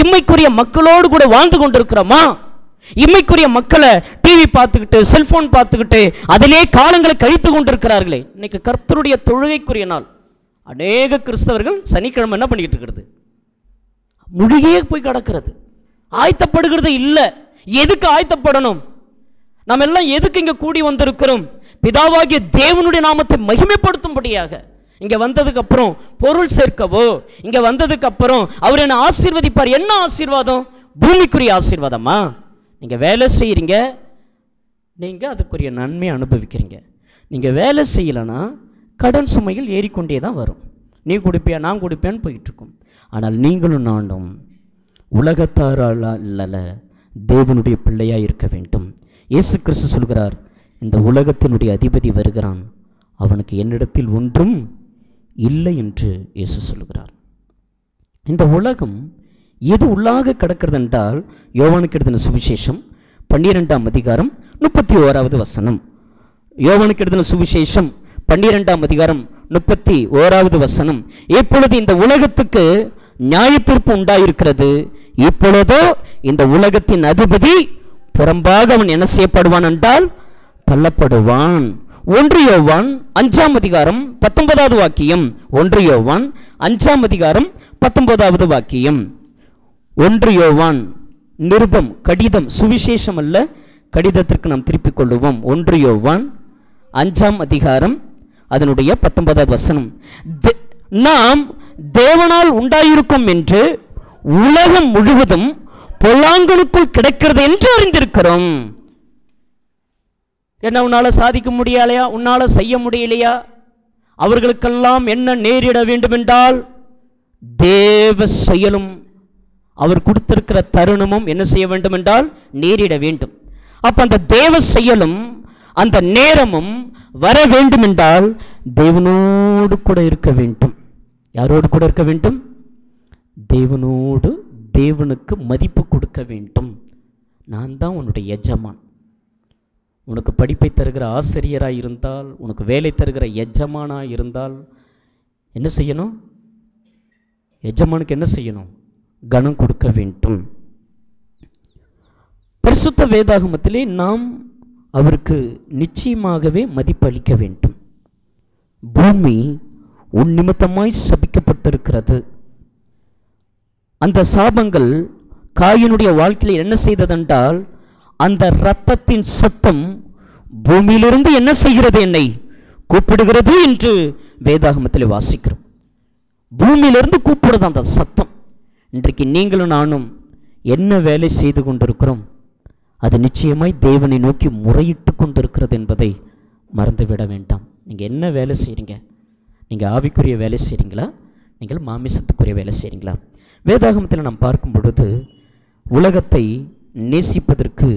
இம்மைக்குரிய மக்களோடு கூட வாழ்ந்து கொண்டிருக்கிறோமா? இம்மைக்குரிய மக்களை டிவி பார்த்துக்கிட்டு, செல்போன் பார்த்துக்கிட்டு அதிலே காலங்களை கழித்து கொண்டிருக்கிறார்களே. இன்னைக்கு கர்த்தருடைய தொழுகைக்குரிய நாள். அநேக கிறிஸ்தவர்கள் சனிக்கிழமை என்ன பண்ணிக்கிட்டு இருக்கிறது? முழுகியே போய் கிடக்கிறது. ஆயத்தப்படுகிறது இல்லை. எதுக்கு ஆயத்தப்படணும்? நாம் எல்லாம் எதுக்கு இங்கே கூடி வந்திருக்கிறோம்? பிதாவாகிய தேவனுடைய நாமத்தை மகிமைப்படுத்தும்படியாக. இங்கே வந்ததுக்கு அப்புறம் பொருள் சேர்க்கவோ, இங்கே வந்ததுக்கு அப்புறம் அவர் என்ன ஆசீர்வதிப்பார். என்ன ஆசீர்வாதம்? பூமிக்குரிய ஆசீர்வாதமா? நீங்கள் வேலை செய்கிறீங்க, நீங்கள் அதுக்குரிய நன்மை அனுபவிக்கிறீங்க. நீங்கள் வேலை செய்யலைன்னா கடன் சுமைகள் ஏறிக்கொண்டே தான் வரும். நீ கொடுப்பியா, நான் கொடுப்பேன்னு போயிட்டுருக்கும். ஆனால் நீங்களும் நானும் உலகத்தாரால் அல்ல, தேவனுடைய பிள்ளையாக இருக்க வேண்டும். இயேசு கிறிஸ்து சொல்கிறார், இந்த உலகத்தினுடைய அதிபதி வருகிறான், அவனுக்கு என்னிடத்தில் ஒன்றும் இல்லை என்று இயேசு சொல்கிறார். இந்த உலகம் எது உள்ளாக கிடக்கிறது என்றால் யோவானுக்கு எழுதின சுவிசேஷம் 12ஆம் அதிகாரம் 31வது வசனம். யோவானுக்கு எழுதின சுவிசேஷம் 12ஆம் அதிகாரம் 31வது வசனம். இப்பொழுது இந்த உலகத்துக்கு நியாயத்தீர்ப்பு உண்டாயிருக்கிறது, இப்பொழுதோ இந்த உலகத்தின் அதிபதி புறம்பாக அவன் என்ன செய்யப்படுவான் என்றால் தள்ளப்படுவான். 1 யோவான் 5ஆம் அதிகாரம் 19வது வாக்கியம். 1 யோவான் 5ஆம் அதிகாரம் 19வது வாக்கியம். 1 யோவான் நிருபம், கடிதம், சுவிசேஷம் அல்ல, கடிதத்திற்கு நாம் திருப்பிக் கொள்ளுவோம். 1 யோவான் 5ஆம் அதிகாரம் அதனுடைய 19வது வசனம். நாம் தேவனால் உண்டாயிருக்கும் என்று உலகம் முழுவதும் பொல்லாங்கனுக்குள் கிடைக்கிறது என்று அறிந்திருக்கிறோம். என்ன உன்னால சாதிக்க முடியலையா? உன்னால செய்ய முடியலையா? அவர்களுக்கெல்லாம் என்ன நேரிட வேண்டும் என்றால் தேவ செயலும் அவர் கொடுத்திருக்கிற தருணமும் என்ன செய்ய வேண்டும் என்றால் நேரிட வேண்டும். அப்ப அந்த தேவ செயலும் அந்த நேரமும் வர வேண்டும் என்றால் தேவனோடு கூட இருக்க வேண்டும். யாரோடு கூட இருக்க வேண்டும்? தேவனோடு. தேவனுக்கு மதிப்பு கொடுக்க வேண்டும். நான் தான் உன்னுடைய எஜமான், உனக்கு படிப்பை தருகிற ஆசிரியராக இருந்தால், உனக்கு வேலை தருகிற எஜமானாக இருந்தால் என்ன செய்யணும்? எஜமானுக்கு என்ன செய்யணும்? கனம் கொடுக்க வேண்டும். பரிசுத்த வேதாகமத்திலே நாம் அவருக்கு நிச்சயமாகவே மதிப்பளிக்க வேண்டும். பூமி உன் நிமித்தமாய் சபிக்கப்பட்டிருக்கிறது. அந்த சாபங்கள் காயினுடைய வாழ்க்கையில் என்ன செய்ததென்றால், அந்த இரத்தத்தின் சத்தம் பூமியிலிருந்து என்ன செய்கிறது? என்னை கூப்பிடுகிறது என்று வேதாகமத்தில் வாசிக்கிறோம். பூமியிலிருந்து கூப்பிடுறது அந்த சத்தம். இன்றைக்கு நீங்களும் நானும் என்ன வேலை செய்து கொண்டிருக்கிறோம்? அது நிச்சயமாய் தேவனை நோக்கி முறையிட்டு கொண்டிருக்கிறது என்பதை மறந்துவிட வேண்டாம். நீங்கள் என்ன வேலை செய்கிறீங்க? நீங்கள் ஆவிக்குரிய வேலை செய்கிறீங்களா? நீங்கள் மாமிசத்துக்குரிய வேலை செய்கிறீங்களா? வேதாகமத்தில் நாம் பார்க்கும் பொழுது உலகத்தை நேசிப்பதற்கு,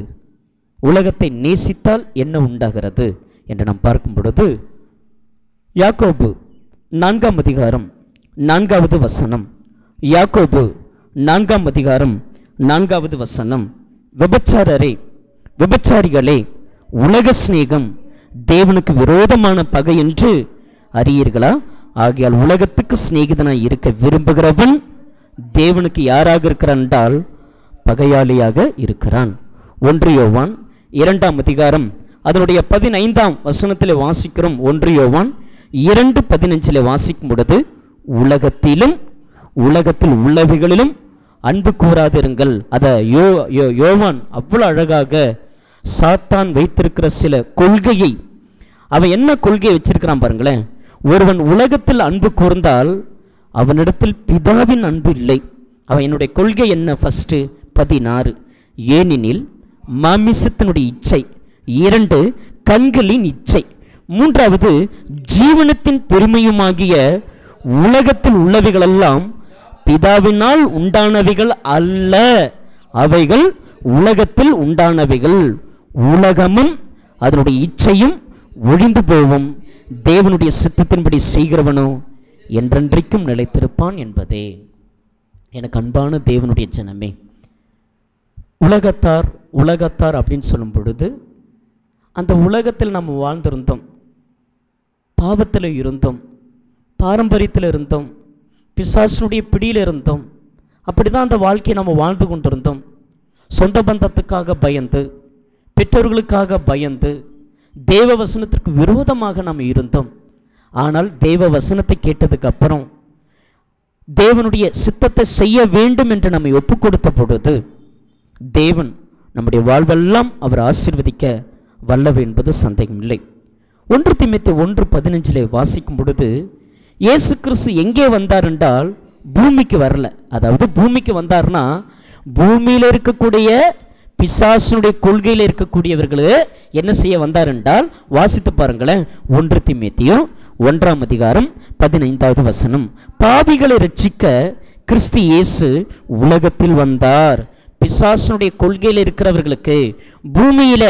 உலகத்தை நேசித்தால் என்ன உண்டாகிறது என்று நாம் பார்க்கும் பொழுது, யாக்கோபு 4ஆம் அதிகாரம் 4வது வசனம். யாக்கோபு 4ஆம் அதிகாரம் 4வது வசனம். விபச்சாரரே, விபச்சாரிகளே, உலக சிநேகம் தேவனுக்கு விரோதமான பகை என்று அறியீர்களா? ஆகையால் உலகத்துக்கு சிநேகிதனாய் இருக்க விரும்புகிறவன் தேவனுக்கு யாராக இருக்கிறான் என்றால் பகையாளியாக இருக்கிறான். 1 யோவான் 2ஆம் அதிகாரம் அதனுடைய 15ஆம் வசனத்திலே வாசிக்கிறோம். 1 யோவான் 2:15 வாசிக்கும் பொழுது, உலகத்திலும் உலகத்தில் உள்ளவைகளிலும் அன்பு கூறாதிருங்கள். அதை யோவான் அவ்வளோ அழகாக சாத்தான் வைத்திருக்கிற சில கொள்கையை, அவன் என்ன கொள்கையை வச்சிருக்கிறான் பாருங்களேன். ஒருவன் உலகத்தில் அன்பு கூர்ந்தால் அவனிடத்தில் பிதாவின் அன்பு இல்லை. அவன் என்னுடைய கொள்கை என்ன? ஃபஸ்ட்டு 16, ஏனெனில் மாமிசத்தினுடைய இச்சை, 2 கண்களின் இச்சை, 3வது ஜீவனத்தின் பெருமையுமாகிய உலகத்தில் உள்ளவைகளெல்லாம் பிதாவினால் உண்டானவைகள் அல்ல, அவைகள் உலகத்தில் உண்டானவைகள். உலகமும் அதனுடைய இச்சையும் ஒழிந்து போவும், தேவனுடைய சித்தத்தின்படி செய்கிறவனோ என்றென்றைக்கும் நிலைத்திருப்பான் என்பதே. எனக்கு அன்பான தேவனுடைய ஜனமே, உலகத்தார் உலகத்தார் அப்படின்னு சொல்லும் பொழுது, அந்த உலகத்தில் நம்ம வாழ்ந்திருந்தோம், பாவத்தில் இருந்தோம், பாரம்பரியத்தில் இருந்தோம், பிசாசுடைய பிடியில் இருந்தோம். அப்படி தான் அந்த வாழ்க்கையை நம்ம வாழ்ந்து கொண்டிருந்தோம். சொந்த பந்தத்துக்காக பயந்து, பெற்றோர்களுக்காக பயந்து, தேவ வசனத்திற்கு விரோதமாக நாம் இருந்தோம். ஆனால் தேவ வசனத்தை கேட்டதுக்கு அப்புறம் தேவனுடைய சித்தத்தை செய்ய வேண்டும் என்று நம்மை ஒப்பு கொடுத்த பொழுது தேவன் நம்முடைய வாழ்வெல்லாம் அவர் ஆசீர்வதிக்க வல்லவர் என்பது சந்தேகம் இல்லை. 1 தீமோத்தேயு 1:15 வாசிக்கும் பொழுது, இயேசு கிறிஸ்து எங்கே வந்தார் என்றால் பூமிக்கு வரல. அதாவது பூமிக்கு வந்தார்னா பூமியில் இருக்கக்கூடிய பிசாசுடைய கொள்கையில் இருக்கக்கூடியவர்களே என்ன செய்ய வந்தார் என்றால், வாசித்து பாருங்களேன். 1 தீமோத்தேயு 1ஆம் அதிகாரம் 15வது வசனம். பாவிகளை ரட்சிக்க கிறிஸ்து இயேசு உலகத்தில் வந்தார். பிசாசுடைய கொள்கையில் இருக்கிறவர்களுக்கு, பூமியில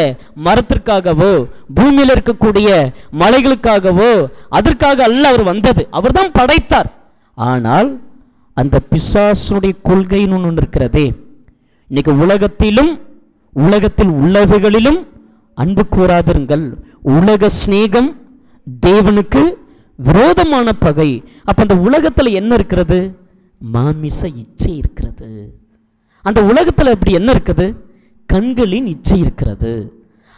மரத்திற்காகவோ பூமியில் இருக்கக்கூடிய மலைகளுக்காகவோ அதற்காக அல்ல அவர் வந்தது. அவர் தான் படைத்தார். ஆனால் அந்த பிசாசுடைய கொள்கைன்னு ஒன்று இருக்கிறதே. இன்னைக்கு உலகத்திலும் உலகத்தில் உள்ளவைகளிலும் அன்பு கூறாதிருங்கள். உலக சிநேகம் தேவனுக்கு விரோதமான பகை. அப்ப அந்த உலகத்துல என்ன இருக்கிறது? மாமிச இச்சை இருக்கிறது. அந்த உலகத்துல அப்படி என்ன இருக்குது? கண்களின் இச்சை இருக்கிறது.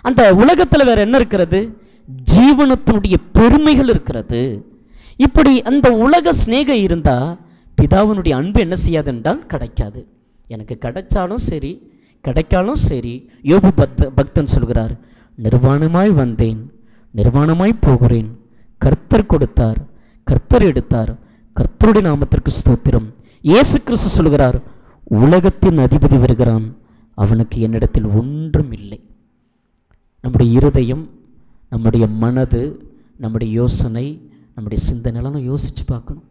அந்த உலகத்துல வேற என்ன இருக்கிறது? ஜீவனத்தினுடைய பெருமைகள் இருக்கிறது. இப்படி அந்த உலக சிநேகம் இருந்தா பிதாவினுடைய அன்பு என்ன செய்யாது என்றால் கிடைக்காது. எனக்கு கிடைச்சாலும் சரி கிடைக்காலும் சரி, யோபு பக்தன் சொல்கிறார், நிர்வாணமாய் வந்தேன், நிர்வாணமாய் போகிறேன், கர்த்தர் கொடுத்தார், கர்த்தர் எடுத்தார், கர்த்தருடைய நாமத்திற்கு ஸ்தோத்திரம். இயேசு கிறிஸ்து சொல்கிறார், உலகத்தின் அதிபதி வருகிறான், அவனுக்கு என்னிடத்தில் ஒன்றும் இல்லை. நம்முடைய இருதயம், நம்முடைய மனது, நம்முடைய யோசனை, நம்முடைய சிந்தனைலாம் யோசித்து பார்க்கணும்.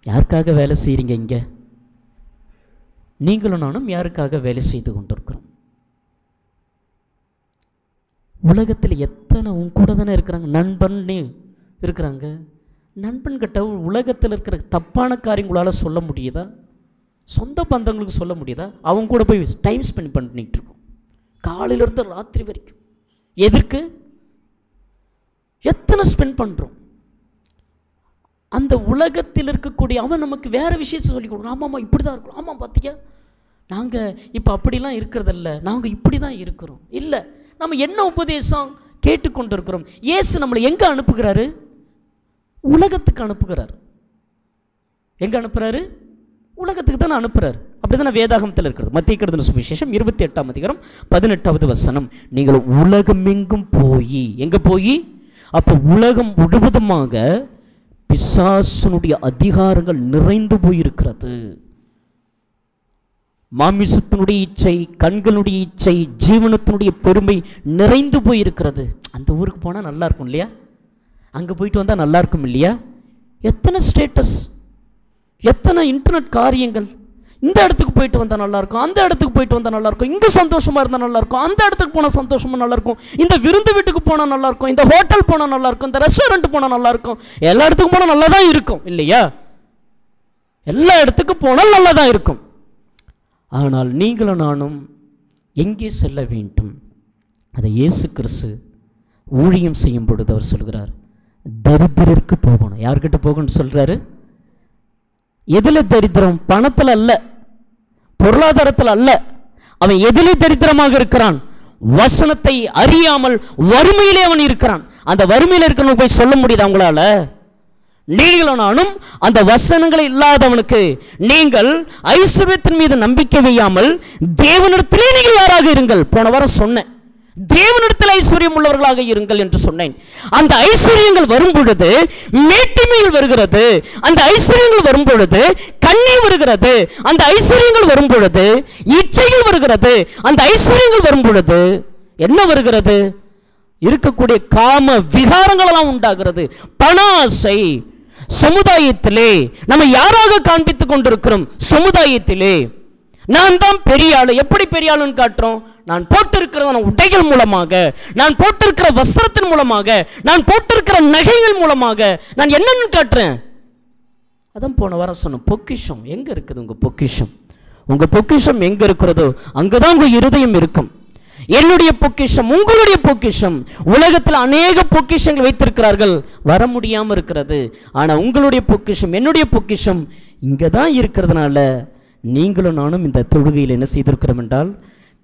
யாருக்காக வேலை செய்கிறீங்க? இங்கே நீங்களும் நானும் யாருக்காக வேலை செய்து கொண்டிருக்கிறோம்? உலகத்தில் எத்தனை உன் கூட தானே இருக்கிறாங்க, நண்பன்னு இருக்கிறாங்க. நண்பன்கிட்ட உலகத்தில் இருக்கிற தப்பான காரியங்களால் சொல்ல முடியுதா? சொந்த பந்தங்களுக்கு சொல்ல முடியுதா? அவங்க கூட போய் டைம் ஸ்பெண்ட் பண்ணிட்டு இருக்கோம், காலையிலேருந்து ராத்திரி வரைக்கும். எதற்கு? எத்தனை ஸ்பெண்ட் பண்ணுறோம்? அந்த உலகத்தில் இருக்கக்கூடிய அவன் நமக்கு வேறு விஷயத்தை சொல்லி கொடுக்குறோம். ஆமாம்மா இப்படி தான் இருக்கணும். ஆமாம் பார்த்தியா, நாங்கள் இப்போ அப்படிலாம் இருக்கிறதில்ல, நாங்கள் இப்படி தான் இருக்கிறோம். இல்லை, நம்ம என்ன உபதேசம் கேட்டுக்கொண்டு இருக்கிறோம்? இயேசு நம்மளை எங்கே அனுப்புகிறாரு? உலகத்துக்கு அனுப்புகிறார். எங்கே அனுப்புகிறாரு? உலகத்துக்கு தானே அனுப்புகிறார். அப்படி தானே வேதாகமத்தில் இருக்கிறது. மத்திய எழுதின சுவிசேஷம் 28ஆம் அதிகாரம் 18வது வசனம், நீங்கள் உலகமெங்கும் போய், எங்கே போய்? அப்போ உலகம் முழுவதுமாக பிசாசனுடைய அதிகாரங்கள் நிறைந்து போயிருக்கிறது. மாமிசத்தினுடைய இச்சை, கண்களுடைய இச்சை, ஜீவனத்தினுடைய பெருமை நிறைந்து போயிருக்கிறது. அந்த ஊருக்கு போனால் நல்லா இருக்கும் இல்லையா? அங்கே போயிட்டு வந்தால் நல்லா இருக்கும் இல்லையா? எத்தனை ஸ்டேட்டஸ், எத்தனை இன்டர்நெட் காரியங்கள். இந்த இடத்துக்கு போயிட்டு வந்தால் நல்லாயிருக்கும், அந்த இடத்துக்கு போயிட்டு வந்தால் நல்லாயிருக்கும், இங்கே சந்தோஷமாக இருந்தால் நல்லாயிருக்கும், அந்த இடத்துக்கு போனால் சந்தோஷமாக நல்லாயிருக்கும், இந்த விருந்து வீட்டுக்கு போனால் நல்லாயிருக்கும், இந்த ஹோட்டல் போனால் நல்லாயிருக்கும், இந்த ரெஸ்டாரண்ட் போனால் நல்லாயிருக்கும், எல்லா இடத்துக்கும் போனால் நல்லா தான் இருக்கும் இல்லையா? எல்லா இடத்துக்கும் போனால் நல்லா தான் இருக்கும். ஆனால் நீங்களும் நானும் எங்கே செல்ல வேண்டும்? அதை இயேசு கிறிஸ்து ஊழியம் செய்யும் பொழுது அவர் சொல்கிறார், தரித்திரருக்கு போகணும். யார்கிட்ட போகணும்னு சொல்கிறாரு? எதில் தரித்திரம்? பணத்தில் அல்ல, பொருளாதாரத்தில் அல்ல. அவன் எதிலே தரித்திரமாக இருக்கிறான்? வசனத்தை அறியாமல் வறுமையிலே அவன் இருக்கிறான். அந்த வறுமையில் இருக்கிறவங்க போய் சொல்ல முடியுது அவங்களால? நீங்களும் நானும் அந்த வசனங்களை இல்லாதவனுக்கு, நீங்கள் ஐஸ்வர்யத்தின் மீது நம்பிக்கை வையாமல் தேவனிடத்திலே நீங்கள் யாராக இருங்கள். போன வாரம் சொன்னேன், தேவனிடத்தில் ஐஸ்வர்யம் உள்ளவர்களாக இருங்கள் என்று சொன்னேன். அந்த ஐஸ்வர்யங்கள் வரும் பொழுது மேட்டிமையில் வருகிறது, அந்த ஐஸ்வர்யங்கள் வரும் பொழுது கண்ணீர் வருகிறது, அந்த ஐஸ்வர்யங்கள் வரும் பொழுது இச்சைகள் வருகிறது, அந்த ஐஸ்வர்யங்கள் வரும் பொழுது என்ன வருகிறது? இருக்கக்கூடிய காம விகாரங்கள் எல்லாம் உண்டாகிறது. பண ஆசை. சமுதாயத்திலே நம்ம யாராக காண்பித்துக் கொண்டிருக்கிறோம்? சமுதாயத்திலே நான் தான் பெரிய ஆளு. எப்படி பெரிய ஆளுன்னு காட்டுறோம்? நான் போட்டிருக்கிற உடைகள் மூலமாக, நான் போட்டிருக்கிற வஸ்திரத்தின் மூலமாக, நான் போட்டிருக்கிற நகைகள் மூலமாக நான் என்னன்னு காட்டுறேன். அதான் போன வாரம் சொன்ன பொக்கிஷம் எங்க இருக்குது? உங்க பொக்கிஷம், உங்க பொக்கிஷம் எங்க இருக்கிறதோ அங்கதான் உங்க இருதயம் இருக்கும். என்னுடைய பொக்கிஷம், உங்களுடைய பொக்கிஷம். உலகத்தில் அநேக பொக்கிஷங்கள் வைத்திருக்கிறார்கள், வர முடியாமல் இருக்கிறது. ஆனால் உங்களுடைய பொக்கிஷம், என்னுடைய பொக்கிஷம் இங்கே தான் இருக்கிறதுனால நீங்களும் நானும் இந்த தொழுகையில் என்ன செய்திருக்கிறோம் என்றால்,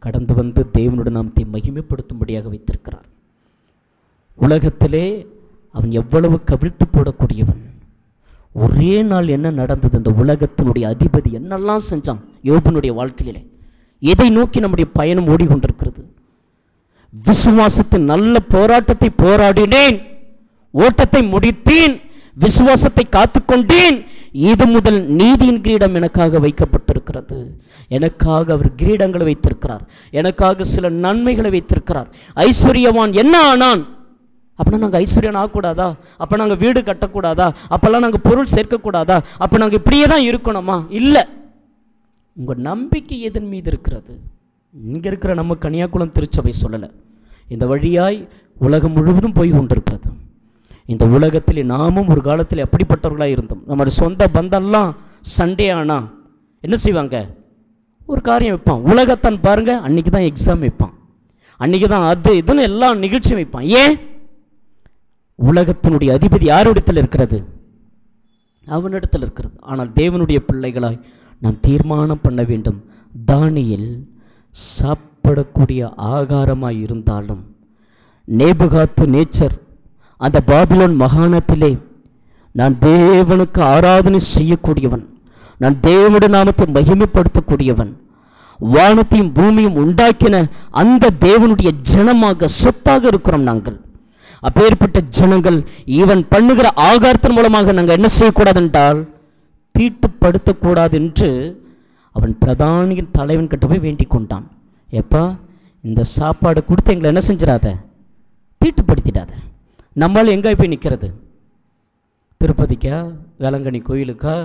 கடந்து வந்து தேவனுடைய நாமத்தை மகிமைப்படுத்தும்படியாக வைத்திருக்கிறார். உலகத்திலே அவன் எவ்வளவு கவிழ்த்து போடக்கூடியவன். ஒரே நாள் என்ன நடந்தது? இந்த உலகத்தினுடைய அதிபதி என்னெல்லாம் செஞ்சான் யோபனுடைய வாழ்க்கையிலே. எதை நோக்கி நம்முடைய பயணம் ஓடிக்கொண்டிருக்கிறது? விசுவாசத்தின் நல்ல போராட்டத்தை போராடினேன், ஓட்டத்தை முடித்தேன், விசுவாசத்தை காத்துக்கொண்டேன், இது முதல் நீதியின் கிரீடம் எனக்காக வைக்கப்பட்டிருக்கிறது. எனக்காக அவர் கிரீடங்களை வைத்திருக்கிறார், எனக்காக சில நன்மைகளை வைத்திருக்கிறார். ஐஸ்வர்யவான் என்ன ஆனான்? அப்படின்னா நாங்கள் ஐஸ்வர்யன் ஆகக்கூடாதா? அப்போ நாங்கள் வீடு கட்டக்கூடாதா? அப்போல்லாம் நாங்கள் பொருள் சேர்க்கக்கூடாதா? அப்போ நாங்கள் இப்படியே தான் இருக்கணுமா? இல்லை. உங்கள் நம்பிக்கை எதன் மீது இருக்கிறது? இங்கே இருக்கிற நம்ம கன்னியாகுளம் திருச்சபை சொல்லலை, இந்த வழியாய் உலகம் முழுவதும் போய் கொண்டிருக்கிறது. இந்த உலகத்தில் நாமும் ஒரு காலத்தில் எப்படிப்பட்டவர்களாக இருந்தோம். நம்மளுடைய சொந்த பந்தம்லாம் சண்டே ஆனால் என்ன செய்வாங்க? ஒரு காரியம் வைப்பான். உலகத்தான் பாருங்க, அன்றைக்கி தான் எக்ஸாம் வைப்பான், அன்றைக்கி தான் அது இதுன்னு எல்லா நிகழ்ச்சியும் வைப்பான். ஏன்? உலகத்தினுடைய அதிபதி யாரிடத்தில் இருக்கிறது? அவனிடத்தில் இருக்கிறது. ஆனால் தேவனுடைய பிள்ளைகளாய் நாம் தீர்மானம் பண்ண வேண்டும். தானியேல் சாப்பிடக்கூடிய ஆகாரமாய் இருந்தாலும், நேபுகாத்து நேச்சர் அந்த பாபிலோன் மாகாணத்திலே நான் தேவனுக்கு ஆராதனை செய்யக்கூடியவன், நான் தேவனுடைய நாமத்தை மகிமைப்படுத்தக்கூடியவன், வானத்தையும் பூமியும் உண்டாக்கின அந்த தேவனுடைய ஜனமாக சொத்தாக இருக்கிறோம் நாங்கள். அப்பேற்பட்ட ஜனங்கள் இவன் பண்ணுகிற ஆகாரத்தின் மூலமாக நாங்கள் என்ன செய்யக்கூடாது என்றால் தீட்டுப்படுத்தக்கூடாது என்று அவன் பிரதானியின் தலைவன் கிட்ட போய் வேண்டிக் கொண்டான். எப்பா, இந்த சாப்பாடு கொடுத்து எங்களை என்ன செஞ்சிடாத, தீட்டுப்படுத்திடாத. நம்மளால் எங்கே போய் நிற்கிறது? திருப்பதிக்கா, வேளாங்கண்ணி கோயிலுக்கா,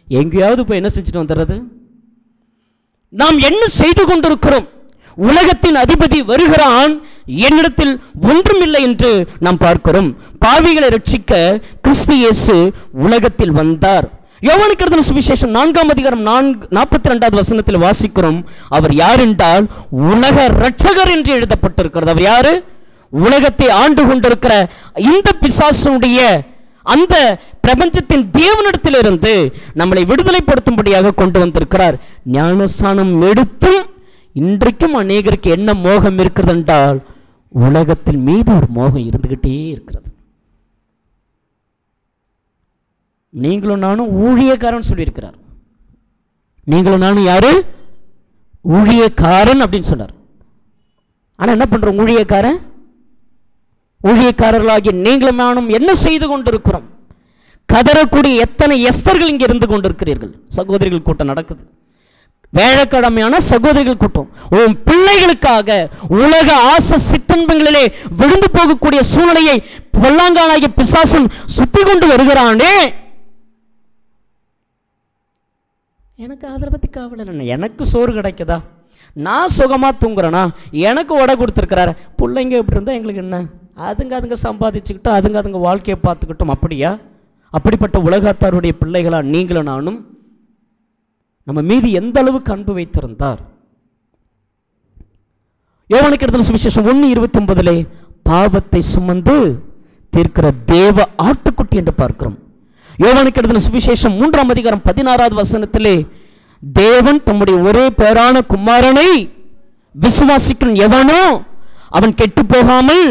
எங்கேயாவது போய் என்ன செஞ்சுட்டு வந்துடுறது? நாம் என்ன செய்து கொண்டிருக்கிறோம்? உலகத்தின் அதிபதி வருகிறான், என்னிடத்தில் ஒன்றுமில்லை என்று நாம் பார்க்கிறோம். பாவிகளை ரட்சிக்க கிறிஸ்து இயேசு உலகத்தில் வந்தார். யோவானுக்கு எழுதின சுவிசேஷம் 4ஆம் அதிகாரம் 42வது வசனத்தில் வாசிக்கிறோம். அவர் யார் என்றால் உலக இரட்சகர் என்று எழுதப்பட்டிருக்கிறது. அவர் யாரு? உலகத்தை ஆண்டு கொண்டிருக்கிற இந்த பிசாசுடைய அந்த பிரபஞ்சத்தின் தேவனிடத்திலிருந்து நம்மளை விடுதலைப்படுத்தும்படியாக கொண்டு வந்திருக்கிறார். ஞானஸ்நானம் எடுத்தும் இன்றைக்கும் அநேகருக்கு என்ன மோகம் இருக்கிறது என்றால் உலகத்தின் மீது ஒரு மோகம் இருந்துகிட்டே இருக்கிறது. நீங்களும் நானும் ஊழியக்காரன் சொல்லியிருக்கிறார். நீங்களும் நானும் யாரு? ஊழியக்காரன் அப்படின்னு சொன்னார். ஆனா என்ன பண்றோம்? ஊழியக்காரர்களாகிய நீங்களும் நானும் என்ன செய்து கொண்டிருக்கிறோம்? கதறக்கூடிய எத்தனை எஸ்தர்கள் இங்கே இருந்து கொண்டிருக்கிறீர்கள். சகோதரிகள் கூட்டம் நடக்குது, வேலைக்கிழமையான சகோதரிகள் கூட்டம். உன் பிள்ளைகளுக்காக உலக ஆசை சிற்றன்பங்களிலே விழுந்து போகக்கூடிய சூழ்நிலையை பொல்லாங்கானாகிய பிசாசன் சுத்தி கொண்டு வருகிறானே. எனக்கு அதை பற்றி கவலை இல்லை. எனக்கு சோறு கிடைக்குதா? நான் சுகமாக தூங்குறேனா? எனக்கு உடை கொடுத்துருக்கிறாரு. பிள்ளைங்க எப்படி இருந்தால் எங்களுக்கு என்ன? அதுங்க சம்பாதிச்சுக்கிட்டோம், அதுங்க வாழ்க்கையை பார்த்துக்கிட்டோம். அப்படியா? அப்படிப்பட்ட உலகத்தாருடைய பிள்ளைகளா நீங்களும் நானும்? நம்ம மீது எந்த அளவுக்கு அன்பு வைத்திருந்தார்? யோவானுக்கு எழுதின சுவிசேஷம் 1:29 பாவத்தை சுமந்து தீர்க்கிற தேவ ஆட்டுக்குட்டி என்று பார்க்கிறோம். யோவானுக்கு எழுதின சுவிசேஷம் 3:16 தேவன் தம்முடைய ஒரே பேரான குமாரனை விசுவாசிக்கும் எவனோ அவன் கெட்டு போகாமல்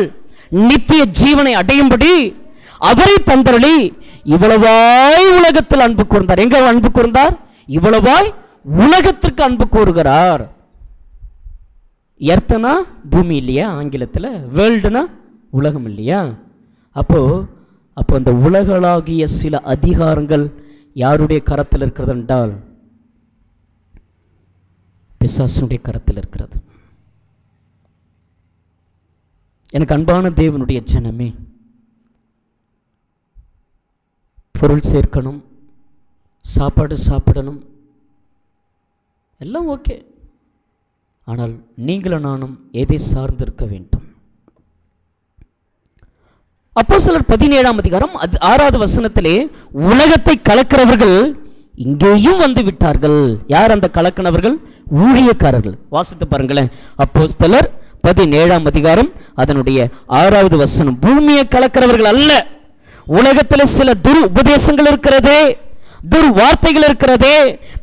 நித்திய ஜீவனை அடையும்படி அவரை தந்தருளி இவ்வளவாய் உலகத்தில் அன்பு கூர்ந்தார். எங்க அன்பு கூர்ந்தார்? இவ்வளவாய் உலகத்திற்கு அன்பு கூறுகிறார். எர்த்தனா பூமி இல்லையா? ஆங்கிலத்தில் வேர்ல்டுனா உலகம் இல்லையா? அப்போ அந்த உலகளாகிய சில அதிகாரங்கள் யாருடைய கரத்தில் இருக்கிறது என்றால் பிசாசுடைய கரத்தில் இருக்கிறது. எனக்கு அன்பான தேவனுடைய ஜனமே, பொருள் சேர்க்கணும், சாப்பாடு சாப்பிடணும், எல்லாம் ஓகே. ஆனால் நீங்களும் நானும் எதை சார்ந்திருக்க வேண்டும்? அப்போஸ்தலர் 17:6 உலகத்தை கலக்கிறவர்கள் இங்கேயும் வந்து விட்டார்கள். யார் அந்த கலக்கினவர்கள்? ஊழியக்காரர்கள். வாசித்து பாருங்களேன். அப்போஸ்தலர் 17:6 பூமியை கலக்கிறவர்கள் அல்ல. உலகத்தில் சில துர் உபதேசங்கள் இருக்கிறதே, துர் வார்த்தைகள் இருக்கிறதே,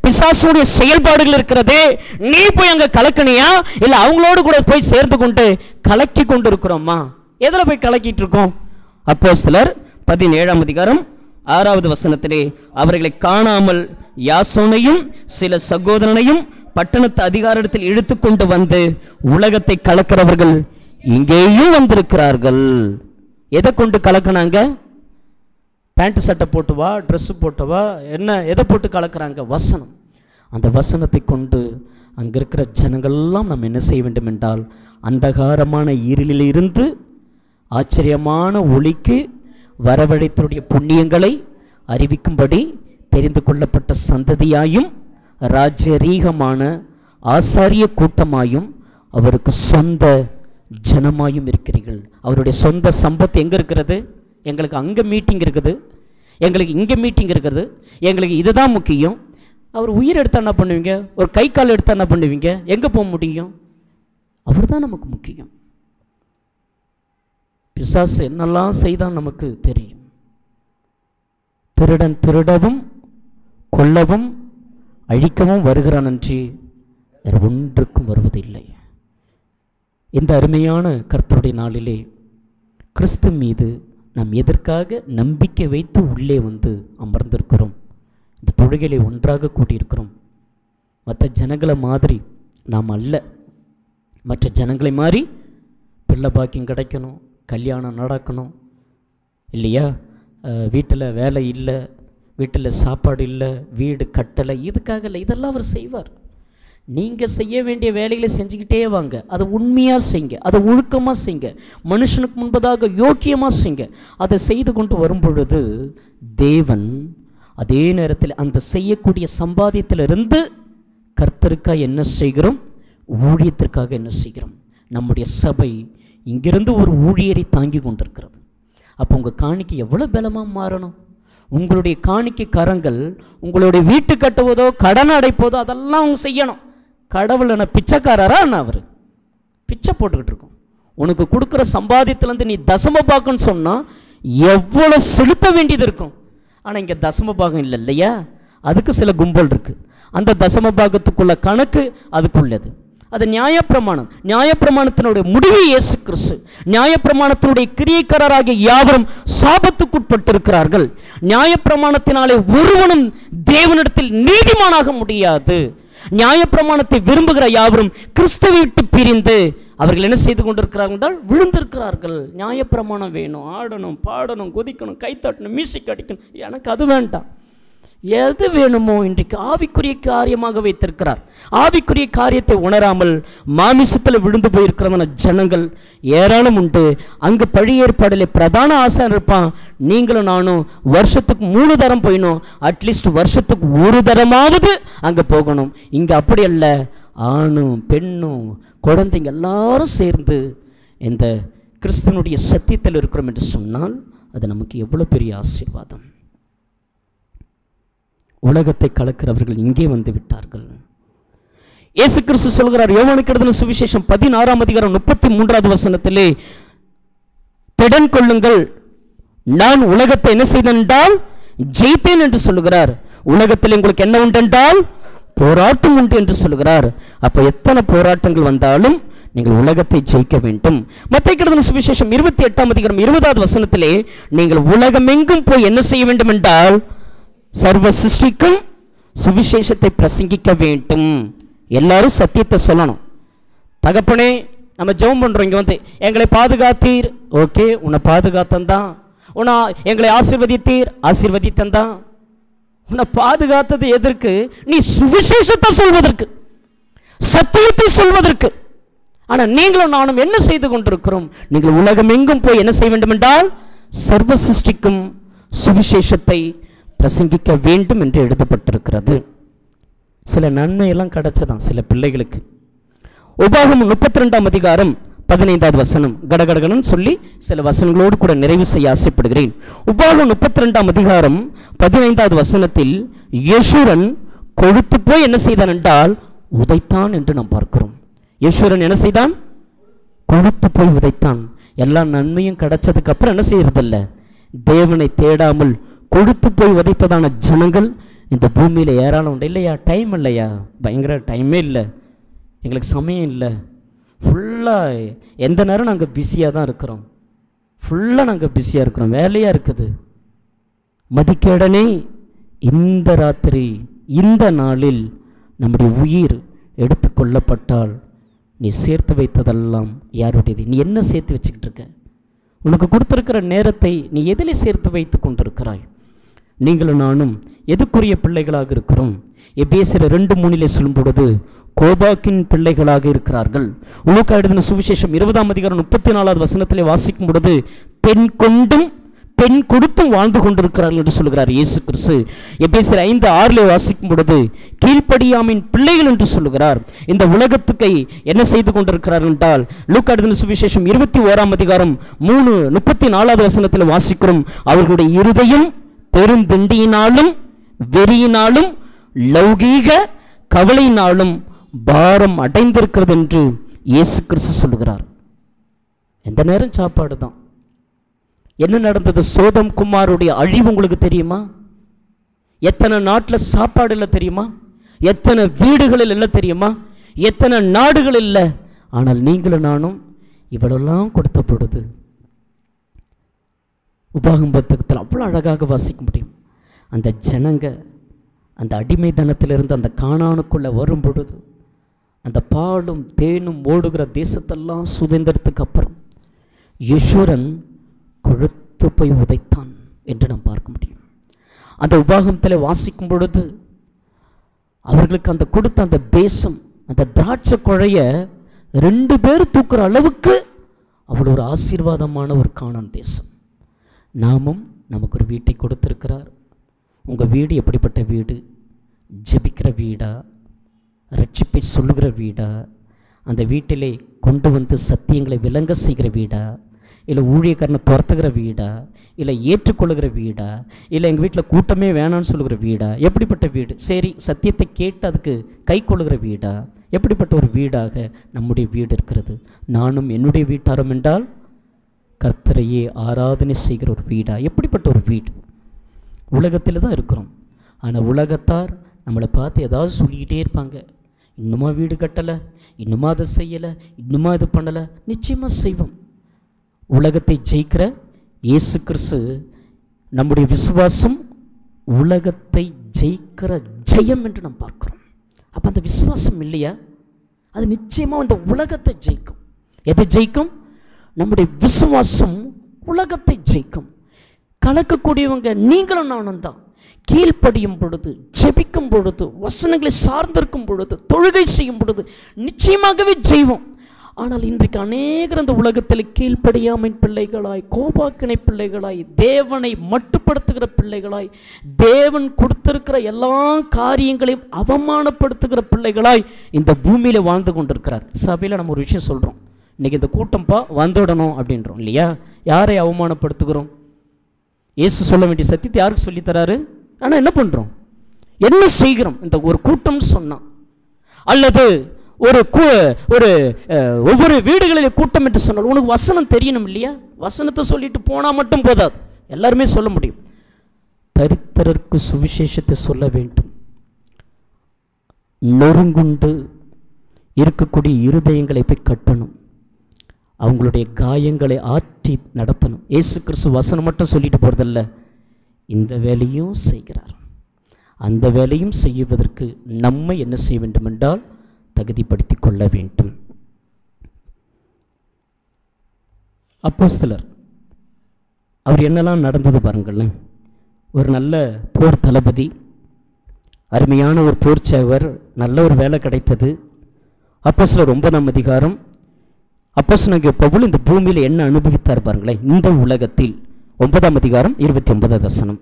பிசாசுடைய செயல்பாடுகள் இருக்கிறதே. நீ போய் அங்க கலக்கணியா? இல்ல அவங்களோடு கூட போய் சேர்ந்து கொண்டு கலக்கி கொண்டு இருக்கிறோமா? எதுல போய் கலக்கிட்டு இருக்கோம்? அப்போஸ்தலர் 17:6 அவர்களை காணாமல் யாசோனையும் சில சகோதரனையும் பட்டணத்து அதிகாரத்தில் இழுத்து கொண்டு வந்து உலகத்தை கலக்கிறவர்கள் இங்கேயும் வந்திருக்கிறார்கள். எதை கொண்டு கலக்கினாங்க? பேண்ட் சட்டை போட்டு வா, ட்ரெஸ்ஸு போட்டு வா, என்ன எதை போட்டு கலக்கிறாங்க? வசனம். அந்த வசனத்தை கொண்டு அங்கே இருக்கிற ஜனங்கள்லாம் நம்ம என்ன செய்ய வேண்டும் என்றால் அந்தகாரமான இருளில் இருந்து ஆச்சரியமான ஒளிக்கு வரவழைத்தருடைய புண்ணியங்களை அறிவிக்கும்படி தெரிந்து கொள்ளப்பட்ட சந்ததியாயும் ராஜரீகமான ஆசாரிய கூட்டமாயும் அவருக்கு சொந்த ஜனமாயும் இருக்கிறீர்கள். அவருடைய சொந்த சம்பத்து எங்கே இருக்கிறது? எங்களுக்கு அங்கே மீட்டிங் இருக்குது, எங்களுக்கு இங்கே மீட்டிங் இருக்குது, எங்களுக்கு இதுதான் முக்கியம். அவர் உயிர் எடுத்தால் என்ன பண்ணுவீங்க? ஒரு கை கால் எடுத்தால் என்ன பண்ணுவீங்க? எங்கே போக முடியும்? அவர் தான் நமக்கு முக்கியம். பிசாசு என்னெல்லாம் செய்தான் நமக்கு தெரியும். திருடன் திருடவும் கொல்லவும் அழிக்கவும் வருகிறான் அன்றி வேறு ஒன்றுக்கும் வருவதில்லை. இந்த அருமையான கர்த்தருடைய நாளிலே கிறிஸ்து மீது நாம் எதற்காக நம்பிக்கை வைத்து உள்ளே வந்து அமர்ந்திருக்கிறோம்? இந்த தொழுகையிலே ஒன்றாக கூட்டியிருக்கிறோம். மற்ற ஜனங்களை மாதிரி நாம் அல்ல. மற்ற ஜனங்களை மாதிரி பிள்ளை பாக்கியம் கிடைக்கணும், கல்யாணம் நடக்கணும் இல்லையா, வீட்டில் வேலை இல்லை, வீட்டில் சாப்பாடு இல்லை, வீடு கட்டலை, இதுக்காக இல்லை. இதெல்லாம் அவர் செய்வார். நீங்கள் செய்ய வேண்டிய வேலைகளை செஞ்சுக்கிட்டே வாங்க. அதை உண்மையாக செய்யுங்க, அதை ஒழுக்கமாக செய்யுங்க, மனுஷனுக்கு முன்பதாக யோக்கியமாக செய்யுங்க. அதை செய்து கொண்டு வரும் பொழுது தேவன் அதே நேரத்தில் அந்த செய்யக்கூடிய சம்பாதியத்திலிருந்து கர்த்தருக்காக என்ன செய்கிறோம்? ஊழியத்திற்காக என்ன செய்கிறோம்? நம்முடைய சபை இங்கிருந்து ஒரு ஊழியரை தாங்கி கொண்டிருக்கிறது. அப்போ உங்கள் காணிக்கை எவ்வளோ பலமாக மாறணும்? உங்களுடைய காணிக்கை கரங்கள் உங்களுடைய வீட்டு கட்டுவதோ கடன் அடைப்பதோ அதெல்லாம் அவங்க செய்யணும். கடவுள் என்ன பிச்சைக்காரரா? என்ன அவர் பிச்சை போட்டுக்கிட்டு இருக்கோம்? உனக்கு கொடுக்குற சம்பாதியத்திலேருந்து நீ தசம பாகம்னு சொன்னால் எவ்வளோ செலுத்த வேண்டியது இருக்கும். ஆனால் இங்கே தசம பாகம் இல்லை இல்லையா? அதுக்கு சில கும்பல் இருக்குது. அந்த தசம பாகத்துக்குள்ள கணக்கு அதுக்குள்ளது. அது நியாயப்பிரமாணம். நியாயப்பிரமாணத்தினுடைய முடிவு இயேசு கிறிஸ்து. நியாயப்பிரமாணத்தினுடைய கிரியைக்காரராகிய யாவரும் சாபத்துக்குட்பட்டிருக்கிறார்கள். நியாயப்பிரமாணத்தினாலே ஒருவனும் தேவனிடத்தில் நீதிமானாக முடியாது. நியாயப்பிரமாணத்தை விரும்புகிற யாவரும் கிறிஸ்துவை விட்டு பிரிந்து அவர்கள் என்ன செய்து கொண்டிருக்கிறார்கள் என்றால் விழுந்திருக்கிறார்கள். நியாயப்பிரமாணம் வேணும், ஆடணும், பாடணும், குதிக்கணும், கைத்தட்டணும், மியூசிக் அடிக்கணும். எனக்கு அது வேண்டாம். எது வேணுமோ இன்றைக்கு ஆவிக்குரிய காரியமாக வைத்திருக்கிறார். ஆவிக்குரிய காரியத்தை உணராமல் மாமிசத்தில் விழுந்து போயிருக்கிறதான ஜனங்கள் ஏராளம் உண்டு. அங்கு பழி ஏற்பாடில் பிரதான ஆசான் இருப்பான். நீங்களும் நானும் வருஷத்துக்கு 3 தரம் போயிடணும். அட்லீஸ்ட் வருஷத்துக்கு 1 தரமாவது அங்கே போகணும். இங்கே அப்படி அல்ல. ஆணும் பெண்ணும் குழந்தைங்க எல்லாரும் சேர்ந்து இந்த கிறிஸ்தனுடைய சத்தியத்தில் இருக்கிறோம் என்று சொன்னால் அது நமக்கு எவ்வளோ பெரிய ஆசீர்வாதம். உலகத்தை கலக்கிறவர்கள் இங்கே வந்து விட்டார்கள். இயேசு கிறிஸ்து சொல்கிறார், யோவானுக்கு எழுதின சுவிசேஷம் 16ஆம் அதிகாரம் 33வது வசனத்திலே, திடன் கொள்ளுங்கள், நான் உலகத்தை என்ன செய்தேன் என்றால் ஜெயித்தேன் என்று சொல்லுகிறார். உலகத்தில் உங்களுக்கு என்ன உண்டு என்றால் போராட்டம் உண்டு என்று சொல்லுகிறார். அப்ப எத்தனை போராட்டங்கள் வந்தாலும் நீங்கள் உலகத்தை ஜெயிக்க வேண்டும். மத்தேயு எழுதின சுவிசேஷம் 28ஆம் அதிகாரம் 20வது வசனத்திலே, நீங்கள் உலகமெங்கும் போய் என்ன செய்ய வேண்டும் என்றால் சர்வ சிருஷ்டிக்கும் சுவிசேஷத்தை பிரசங்கிக்க வேண்டும். எல்லாரும் சத்தியத்தை சொல்லணும். தகப்பனே, நம்ம ஜெபம் பண்றோம், இங்க வந்து எங்களை பாதுகாத்தீர். ஓகே, உன்னை பாதுகாத்தந்தான். உன்னை எங்களை ஆசீர்வதித்தீர், ஆசீர்வதித்தந்தான். உன்னை பாதுகாத்தது எதற்கு? நீ சுவிசேஷத்தை சொல்வதற்கு, சத்தியத்தை சொல்வதற்கு. ஆனால் நீங்களும் நானும் என்ன செய்து கொண்டிருக்கிறோம்? நீங்கள் உலகம் எங்கும் போய் என்ன செய்ய வேண்டும் என்றால் சர்வ சிருஷ்டிக்கும் சுவிசேஷத்தை பிரசங்கிக்க வேண்டும் என்று எழுதப்பட்டிருக்கிறது. சில நன்மையெல்லாம் கிடைச்சதான் சில பிள்ளைகளுக்கு. உபாகமம் 32ஆம் அதிகாரம் 15வது வசனம் கடகடகன்னு சொல்லி சில வசனங்களோடு கூட நிறைவு செய்ய ஆசைப்படுகிறேன். உபாகமம் 32ஆம் அதிகாரம் 15வது வசனத்தில் யெஷூரன் கொழுத்து போய் என்ன செய்தான் என்றால் உதைத்தான் என்று நாம் பார்க்கிறோம். யெஷூரன் என்ன செய்தான்? கொழுத்து போய் உதைத்தான். எல்லா நன்மையும் கிடைச்சதுக்கு அப்புறம் என்ன செய்யறதில்ல, தேவனை தேடாமல் கொழுத்து போய் உதைத்ததான ஜனங்கள் இந்த பூமியில் ஏராளம் உண்டு இல்லையா? டைம் இல்லையா? பயங்கர டைமே இல்லை, எங்களுக்கு சமயம் இல்லை, ஃபுல்லாக எந்த நேரம் நாங்கள் பிஸியாக தான் இருக்கிறோம், ஃபுல்லாக நாங்கள் பிஸியாக இருக்கிறோம், வேலையாக இருக்குது. மதிக்கேடனே, இந்த ராத்திரி இந்த நாளில் நம்முடைய உயிர் எடுத்துக்கொள்ளப்பட்டால் நீ சேர்த்து வைத்ததெல்லாம் யாருடையது? நீ என்ன சேர்த்து வச்சுக்கிட்டு இருக்க? உனக்கு கொடுத்திருக்கிற நேரத்தை நீ எதிலே சேர்த்து வைத்து கொண்டிருக்கிறாய்? நீங்களும் நானும் எதுக்குரிய பிள்ளைகளாக இருக்கிறோம்? எபேசியர் 2:3 சொல்லும் பொழுது கோபாக்கின் பிள்ளைகளாக இருக்கிறார்கள். லூக்கா எழுதின சுவிசேஷம் 20ஆம் அதிகாரம் 34வது வசனத்திலே வாசிக்கும் பொழுது பெண் கொண்டும் பெண் கொடுத்தும் வாழ்ந்து கொண்டிருக்கிறார்கள் என்று சொல்கிறார் இயேசு கிறிஸ்து. எபேசியர் 5:6 வாசிக்கும் பொழுது கீழ்ப்படியாமின் பிள்ளைகள் என்று சொல்லுகிறார். இந்த உலகத்துக்கை என்ன செய்து கொண்டிருக்கிறார்கள் என்றால் லூக்கா எழுதின சுவிசேஷம் 21ஆம் அதிகாரம் 3:34வது வசனத்தில் வாசிக்கிறோம், அவர்களுடைய இருதயம் பெருந்திண்டியினாலும் வெறியினாலும் லௌகீக கவலையினாலும் பாரம் அடைந்திருக்கிறது என்று இயேசு கிறிஸ்து சொல்லுகிறார். எந்த நேரம் சாப்பாடு தான். என்ன நடந்தது? சோதம் குமாருடைய அழிவு உங்களுக்கு தெரியுமா? எத்தனை நாட்டில் சாப்பாடு இல்லை தெரியுமா? எத்தனை வீடுகளில் இல்லை தெரியுமா? எத்தனை நாடுகள் இல்லை. ஆனால் நீங்களும் நானும் இவ்வளெல்லாம் கொடுத்த பொழுது உபாகமம் புத்தகத்தில் அவ்வளோ அழகாக வாசிக்க முடியும். அந்த ஜனங்க அந்த அடிமைத்தனத்திலிருந்து அந்த கானானுக்குள்ளே வரும் பொழுது அந்த பாலும் தேனும் ஓடுகிற தேசத்தெல்லாம் சுதந்திரத்துக்கு அப்புறம் யெஷூரன் கொழுத்து போய் உதைத்தான் என்று நாம் பார்க்க முடியும். அந்த உபாகமத்தில் வாசிக்கும் பொழுது அவர்களுக்கு அந்த கொடுத்த அந்த தேசம், அந்த திராட்சை குழைய 2 பேர் தூக்குற அளவுக்கு அவ்வளோ ஒரு ஆசீர்வாதமான ஒரு கானான் தேசம். நாமும் நமக்கு ஒரு வீட்டை கொடுத்திருக்கிறார். உங்கள் வீடு எப்படிப்பட்ட வீடு? ஜெபிக்கிற வீடா? ரட்சிப்பை சொல்லுகிற வீடா? அந்த வீட்டிலே கொண்டு வந்து சத்தியங்களை விளங்க செய்கிற வீடா? இல்லை ஊழியக்காரனை துரத்துகிற வீடா? இல்லை ஏற்றுக்கொள்ளுகிற வீடா? இல்லை எங்கள் வீட்டில் கூட்டமே வேணான்னு சொல்லுகிற வீடா? எப்படிப்பட்ட வீடு? சரி, சத்தியத்தை கேட்டு அதுக்கு கை கொள்ளுகிற வீடா? எப்படிப்பட்ட ஒரு வீடாக நம்முடைய வீடு இருக்கிறது? நானும் என்னுடைய வீட்டாரும் என்றால் கர்த்தரையே ஆராதனை செய்கிற ஒரு வீடா? எப்படிப்பட்ட ஒரு வீடு? உலகத்தில் தான் இருக்கிறோம். ஆனால் உலகத்தார் நம்மளை பார்த்து ஏதாவது சொல்லிக்கிட்டே இருப்பாங்க. இன்னுமா வீடு கட்டலை, இன்னுமா அதை செய்யலை, இன்னுமா இது பண்ணலை. நிச்சயமாக செய்வோம். உலகத்தை ஜெயிக்கிற இயேசு கிறிஸ்து நம்முடைய விசுவாசம் உலகத்தை ஜெயிக்கிற ஜெயம் என்று நாம் பார்க்கிறோம். அப்போ அந்த விசுவாசம் இல்லையா, அது நிச்சயமாக அந்த உலகத்தை ஜெயிக்கும். எதை ஜெயிக்கும்? நம்முடைய விசுவாசம் உலகத்தை ஜெயிக்கும். கலக்கக்கூடியவங்க நீங்களும் நானும் தான். கீழ்ப்படியும் பொழுது, ஜெபிக்கும் பொழுது, வசனங்களை சார்ந்திருக்கும் பொழுது, தொழுகை செய்யும் பொழுது நிச்சயமாகவே ஜெயிவோம். ஆனால் இன்றைக்கு அநேகர் அந்த உலகத்தில் கீழ்ப்படியாமையின் பிள்ளைகளாய், கோபாக்கினை பிள்ளைகளாய், தேவனை மட்டுப்படுத்துகிற பிள்ளைகளாய், தேவன் கொடுத்திருக்கிற எல்லா காரியங்களையும் அவமானப்படுத்துகிற பிள்ளைகளாய் இந்த பூமியில் வாழ்ந்து கொண்டிருக்கிறார். சபையில் நம்ம ஒரு விஷயம் சொல்கிறோம், இன்றைக்கி இந்த கூட்டம்பா வந்துடணும் அப்படின்றோம் இல்லையா? யாரை அவமானப்படுத்துகிறோம்? இயேசு சொல்ல வேண்டிய சத்தியத்தை யாருக்கு சொல்லித்தராரு? ஆனால் என்ன பண்ணுறோம், என்ன செய்கிறோம்? இந்த ஒரு கூட்டம்னு சொன்னான், அல்லது ஒரு ஒவ்வொரு வீடுகளில் கூட்டம் என்று சொன்னால் உனக்கு வசனம் தெரியணும் இல்லையா? வசனத்தை சொல்லிட்டு போனால் மட்டும் போதாது, எல்லாருமே சொல்ல முடியும். தரித்திரருக்கு சுவிசேஷத்தை சொல்ல வேண்டும். நொறுங்குண்டு இருக்கக்கூடிய இருதயங்களை போய் கட்டணும். அவங்களுடைய காயங்களை ஆற்றி நடத்தணும். இயேசு கிறிஸ்து வசனம் மட்டும் சொல்லிட்டு போகிறதில்ல, இந்த வேலையும் செய்கிறார். அந்த வேலையும் செய்வதற்கு நம்மை என்ன செய்ய வேண்டும் என்றால் தகுதிப்படுத்தி கொள்ள வேண்டும். அப்போஸ்தலர் அவர் என்னெல்லாம் நடந்தது பாருங்களேன். ஒரு நல்ல போர் தளபதி, அருமையான ஒரு போர் சேவர், நல்ல ஒரு வேலை கிடைத்தது. அப்போஸ்தலர் 9ஆம் அதிகாரம். அப்போஸ்தலனாகிய பவுல் இந்த பூமியில் என்ன அனுபவித்தார் பாருங்களேன். இந்த உலகத்தில் 9ஆம் அதிகாரம் 29வது வசனம்.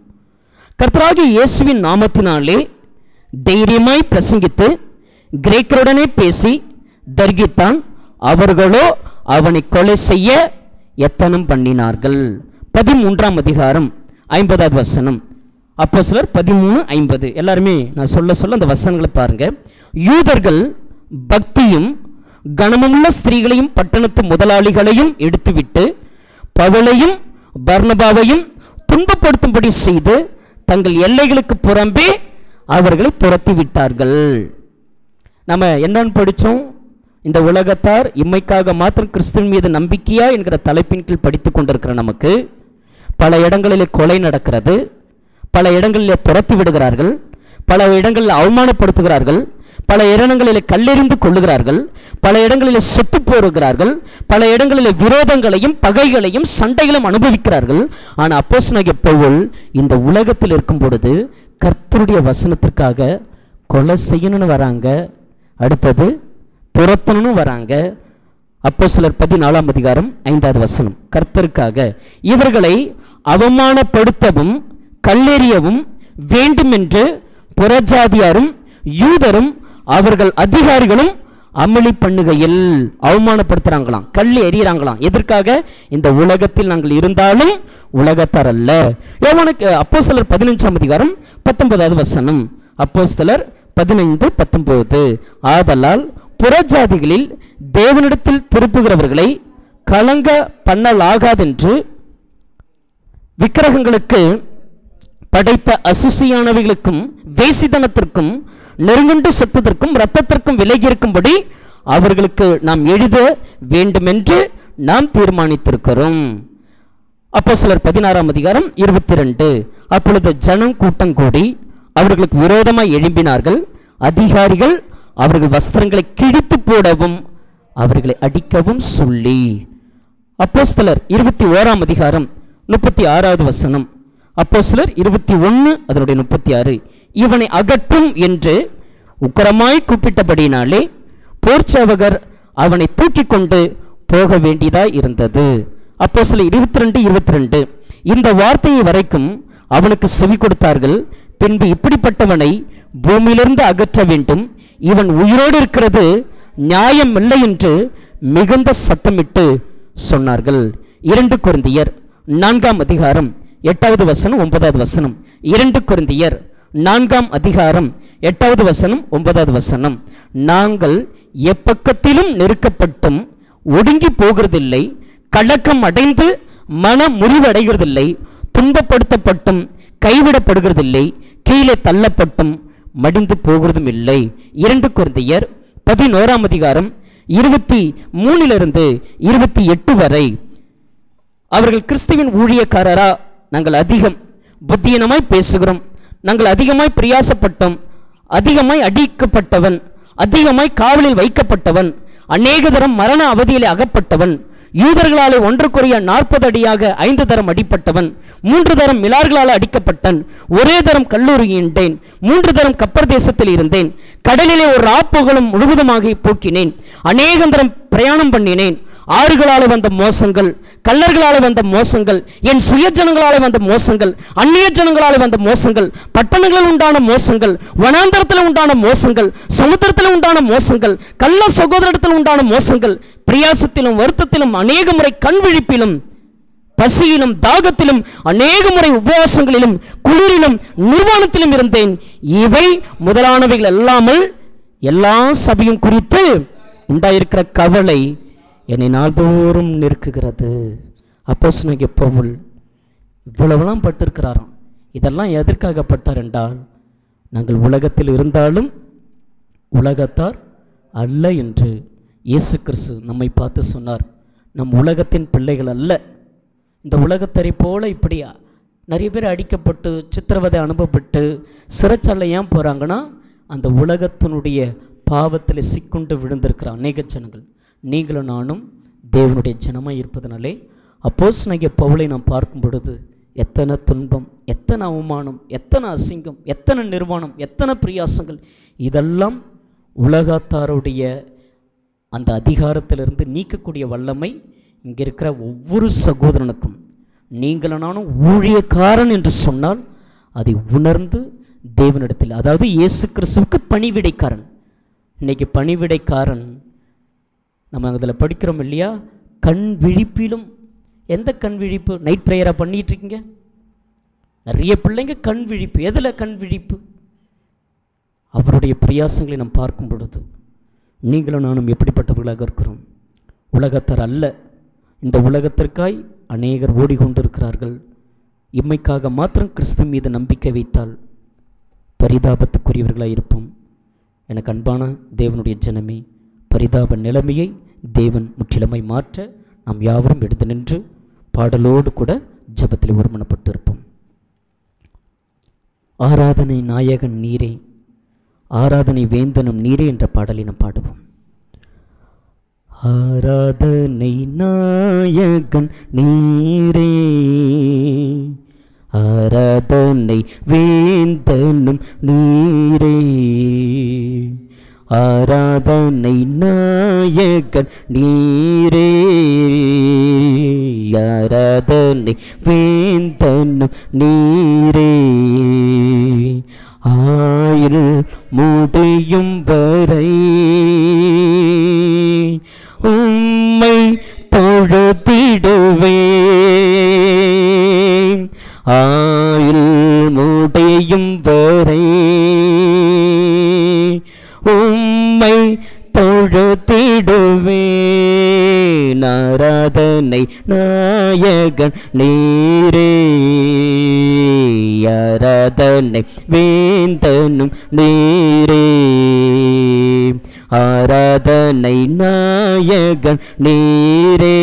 கர்த்தராகிய இயேசுவின் நாமத்தினாலே தைரியமாய் பிரசங்கித்து கிரேக்கருடனே பேசி தர்கித்தான். அவர்களோ அவனை கொலை செய்ய எத்தனம் பண்ணினார்கள். 13ஆம் அதிகாரம் 50வது வசனம். அப்போஸ்தலர் 13:50. எல்லாருமே நான் சொல்ல அந்த வசனங்களை பாருங்க. யூதர்கள் பக்தியும் கனமுள்ள ஸ்திரீகளையும் பட்டணத்து முதலாளிகளையும் எடுத்துவிட்டு பவுலையும் பர்னபாவையும் துன்பப்படுத்தும்படி செய்து தங்கள் எல்லைகளுக்கு புறம்பே அவர்களை துரத்தி விட்டார்கள். நம்ம என்னன்னு படித்தோம்? இந்த உலகத்தார் இம்மைக்காக மாத்திரம் கிறிஸ்துவின் மீது நம்பிக்கையா என்கிற தலைப்பின் கீழ் படித்து கொண்டிருக்கிற நமக்கு பல இடங்களில் கொலை நடக்கிறது, பல இடங்களில் துரத்தி விடுகிறார்கள், பல இடங்களில் அவமானப்படுத்துகிறார்கள், பல இடங்களில் கல்லெறிந்து கொள்ளுகிறார்கள், பல இடங்களில் செத்து போகிறார்கள், பல இடங்களில் விரோதங்களையும் பகைகளையும் சண்டைகளும் அனுபவிக்கிறார்கள். ஆனால் அப்போஸ்தலனாகிய பவுல் இந்த உலகத்தில் இருக்கும் பொழுது கர்த்தருடைய வசனத்திற்காக கொலை செய்யணும்னு வராங்க, அடுத்தது துரத்தணும்னு வராங்க. அப்போஸ்தலர் 14ஆம் அதிகாரம் 5வது வசனம். கர்த்தருக்காக இவர்களை அவமானப்படுத்தவும் கல்லெறியவும் வேண்டுமென்று புறஜாதியாரும் யூதரும் அவர்கள் அதிகாரிகளும் அமளி பண்ணுகையில் அவமானப்படுத்துறாங்களாம், கல்லி எறிகிறாங்களாம். எதற்காக? இந்த உலகத்தில் நாங்கள் இருந்தாலும் உலகத்தார் அல்ல. அப்போஸ்தலர் 15ஆம் அதிகாரம் 19வது வசனம். அப்போஸ்தலர் 15:19. ஆதலால் புறஜாதிகளில் தேவனிடத்தில் திருப்புகிறவர்களை கலங்க பண்ணலாகாதென்று விக்கிரகங்களுக்கு படைத்த அசுசியானவைகளுக்கும் வேசித்தனத்திற்கும் நெருங்குண்டு செத்ததற்கும் இரத்தத்திற்கும் விலகியிருக்கும்படி அவர்களுக்கு நாம் எழுத வேண்டுமென்று நாம் தீர்மானித்திருக்கிறோம். அப்போஸ்தலர் 16ஆம் அதிகாரம் 22. அப்பொழுது ஜனம் கூட்டம் கூடி அவர்களுக்கு விரோதமாய் எழும்பினார்கள். அதிகாரிகள் அவர்கள் வஸ்திரங்களை கிழித்து போடவும் அவர்களை அடிக்கவும் சொல்லி. அப்போஸ்தலர் 21ஆம் அதிகாரம் 36வது வசனம். அப்போஸ்தலர் 21 அதனுடைய 36. இவனை அகற்றும் என்று உக்கரமாய் கூப்பிட்டபடினாலே போர்ச்சேவகர் அவனை தூக்கி கொண்டு போக வேண்டியதாய் இருந்தது. அப்போஸ்தலர் 22:22. இந்த வார்த்தையை வரைக்கும் அவனுக்கு செவி கொடுத்தார்கள். பின்பு இப்படிப்பட்டவனை பூமியிலிருந்து அகற்ற வேண்டும், இவன் உயிரோடு இருக்கிறது நியாயம் இல்லை என்று மிகுந்த சத்தமிட்டு சொன்னார்கள். 2 கொரிந்தியர் 4ஆம் அதிகாரம் 8வது வசனம் 9வது வசனம். 2 கொரிந்தியர் 4ஆம் அதிகாரம் 8வது வசனம் 9வது வசனம். நாங்கள் எப்பக்கத்திலும் நெருக்கப்பட்டும் ஒடுங்கி போகிறதில்லை, கலக்கம் அடைந்து மன முறிவடைகிறதில்லை, துன்பப்படுத்தப்பட்டும் கைவிடப்படுகிறதில்லை, கீழே தள்ளப்பட்டும் மடிந்து போகிறதும் இல்லை. 2 கொரிந்தியர் 11 23 28 வரை. அவர்கள் கிறிஸ்துவின் ஊழியக்காரரா? நாங்கள் அதிகம் புத்தியனமாய் பேசுகிறோம், நாங்கள் அதிகமாய் பிரயாசப்பட்டோம், அதிகமாய் அடிக்கப்பட்டவன், அதிகமாய் காவலில் வைக்கப்பட்டவன், அநேக தரம் மரண அவதியிலே அகப்பட்டவன், யூதர்களாலே 1 கொரிய 40 அடியாக 5 தரம் அடிப்பட்டவன், 3 தரம் மிலார்களால் அடிக்கப்பட்டன், ஒரே தரம் கல்லூரியின்றேன், 3 தரம் கப்பர் தேசத்தில் இருந்தேன், கடலிலே ஒரு ராப்பகலும் முழுவதுமாக போக்கினேன், அநேகம் தரம் பிரயாணம் பண்ணினேன், ஆறுகளால் வந்த மோசங்கள், கல்லர்களால் வந்த மோசங்கள், என் சுய ஜனங்களால் வந்த மோசங்கள், அந்நிய ஜனங்களால் வந்த மோசங்கள், பட்டணங்களில் உண்டான மோசங்கள், வனாந்தரத்தில் உண்டான மோசங்கள், சமுத்திரத்தில் உண்டான மோசங்கள், கள்ள சகோதரத்தில் உண்டான மோசங்கள், பிரயாசத்திலும் வருத்தத்திலும் அநேக முறை கண் விழிப்பிலும் பசியிலும் தாகத்திலும் அநேக முறை உபவாசங்களிலும் குளிரிலும் நிர்வாணத்திலும் இருந்தேன். இவை முதலானவைகள் அல்லாமல் எல்லா சபையும் குறித்து உண்டாயிருக்கிற கவலை என்னை நாள்தோறும் நெருக்குகிறது. அப்போஸ்தலனாகிய பவுல் இவ்வளவெல்லாம் பட்டிருக்கிறாராம். இதெல்லாம் எதற்காக பட்டார் என்றால், நாங்கள் உலகத்தில் இருந்தாலும் உலகத்தார் அல்ல என்று இயேசு கிறிஸ்து நம்மை பார்த்து சொன்னார். நம் உலகத்தின் பிள்ளைகள் அல்ல. இந்த உலகத்தரை போல இப்படி நிறைய பேர் அடிக்கப்பட்டு சித்திரவதை அனுபவப்பட்டு சிறைச்சாலை ஏன் போகிறாங்கன்னா, அந்த உலகத்தினுடைய பாவத்தில் சிக்குண்டு விழுந்திருக்கிற அநேக ஜனங்கள். நீங்களும் நானும் தேவனுடைய ஜனமாக இருப்பதனாலே அப்போஸ்தலனாகிய பவுலை நாம் பார்க்கும் பொழுது எத்தனை துன்பம், எத்தனை அவமானம், எத்தனை அசிங்கம், எத்தனை நிர்வாணம், எத்தனை பிரயாசங்கள், இதெல்லாம் உலகத்தாருடைய அந்த அதிகாரத்திலிருந்து நீக்கக்கூடிய வல்லமை இங்கே இருக்கிற ஒவ்வொரு சகோதரனுக்கும். நீங்களும் நானும் ஊழியக்காரன் என்று சொன்னால் அதை உணர்ந்து தேவனிடத்தில், அதாவது இயேசு கிறிஸ்துவுக்கு பணிவிடைக்காரன். இன்னைக்கு பணிவிடைக்காரன் நம்ம அதில் படிக்கிறோம் இல்லையா? கண் விழிப்பிலும். எந்த கண் விழிப்பு? நைட் ப்ரேயராக பண்ணிகிட்ருக்கீங்க. நிறைய பிள்ளைங்க கண் விழிப்பு. எதில் கண் விழிப்பு? அவருடைய பிரயாசங்களை நாம் பார்க்கும் பொழுது நீங்களும் நானும் எப்படிப்பட்டவர்களாக இருக்கிறோம்? உலகத்தார் அல்ல. இந்த உலகத்திற்காய் அநேகர் ஓடிக்கொண்டிருக்கிறார்கள். இம்மைக்காக மாத்திரம் கிறிஸ்து மீது நம்பிக்கை வைத்தால் பரிதாபத்துக்குரியவர்களாக இருப்போம். எனக்கு அன்பான தேவனுடைய ஜனமே, பரிதாப நிலைமையை தேவன் முற்றிலுமாய் மாற்ற நாம் யாவரும் எடுத்து நின்று பாடலோடு கூட ஜெபத்தில் ஒருமனப்பட்டு இருப்போம். ஆராதனை நாயகன் நீரே, ஆராதனை வேந்தனும் நீரே என்ற பாடலை நாம் பாடுவோம். ஆராதனை நாயகன் நீரே, ஆராதனை வேந்தனும் நீரே, ஆராதனை நாயகன் நீரே, ஆராதனை வேந்தனும் நீரே, ஆயுள் முடியும் வரை உம்மை தொழுதிடுவேன், ஆயுள் முடியும் வரை உம்மை தொழுதிடுவேன், ஆராதனை நாயகன் நீரே, ஆராதனை வேந்தனும் நீரே, ஆராதனை நாயகன் நீரே,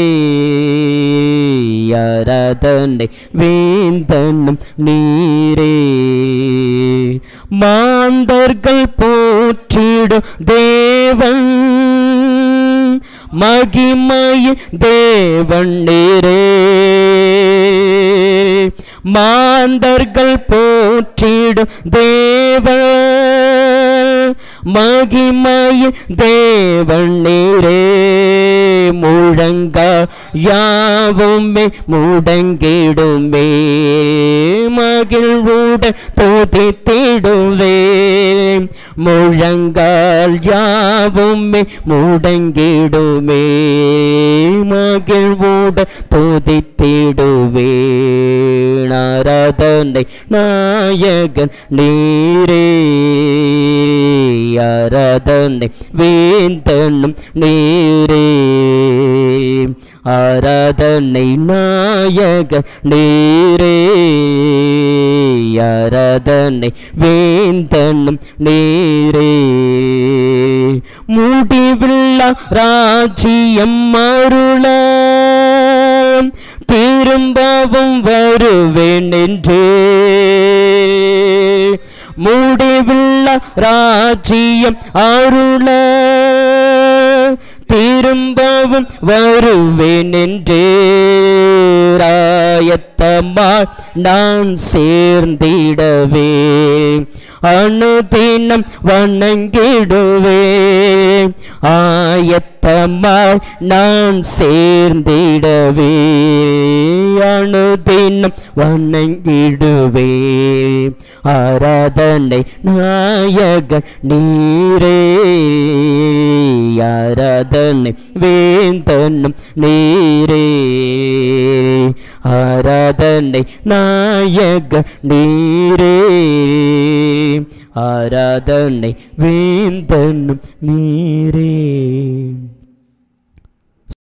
ஆராதனை வேந்தனும் நீரே, மாந்தர்கள் போற்றிடும் தேவன், மகிமையின் தேவன் நீரே, மாந்தர்கள் போற்றிடும் தேவன், மகிமையின் தேவன் நீரே, முழங்கால் யாவுமே முடங்கிடுமே, மகிழ்வுடன் துதித்திடுவேன், முழங்கால் யாவுமே முடங்கிடுமே, மகிழ்வுடன் துதித்திடுவேன், ஆராதனை நாயகன் நீரே, ஆராதனை ஆராதனை வேந்தனும் நீரே, ஆராதனை நாயக நீரே, ஆராதனை வேந்தனும் நீரே. முடிவில்லா ராஜ்யம் அருள திரும்பவும் வருவேன் என்று, முடிவில்லா ராஜ்யம் அருள திரும்பவும் வருவேன் என்று, ஆயத்தமாய் நான் சேர்ந்திடவே அனுதினம் வணங்கிடுவே, ஆயத்தமாய் நான் சேர்ந்திடவே அனுதினம் வணங்கிடுவே. ஆராதனை நாயக நீரே, ஆராதனை வேந்தனும் நீரே, ஆராதனை நாயக நீரே, ஆராதனை வேந்தனும் நீரே.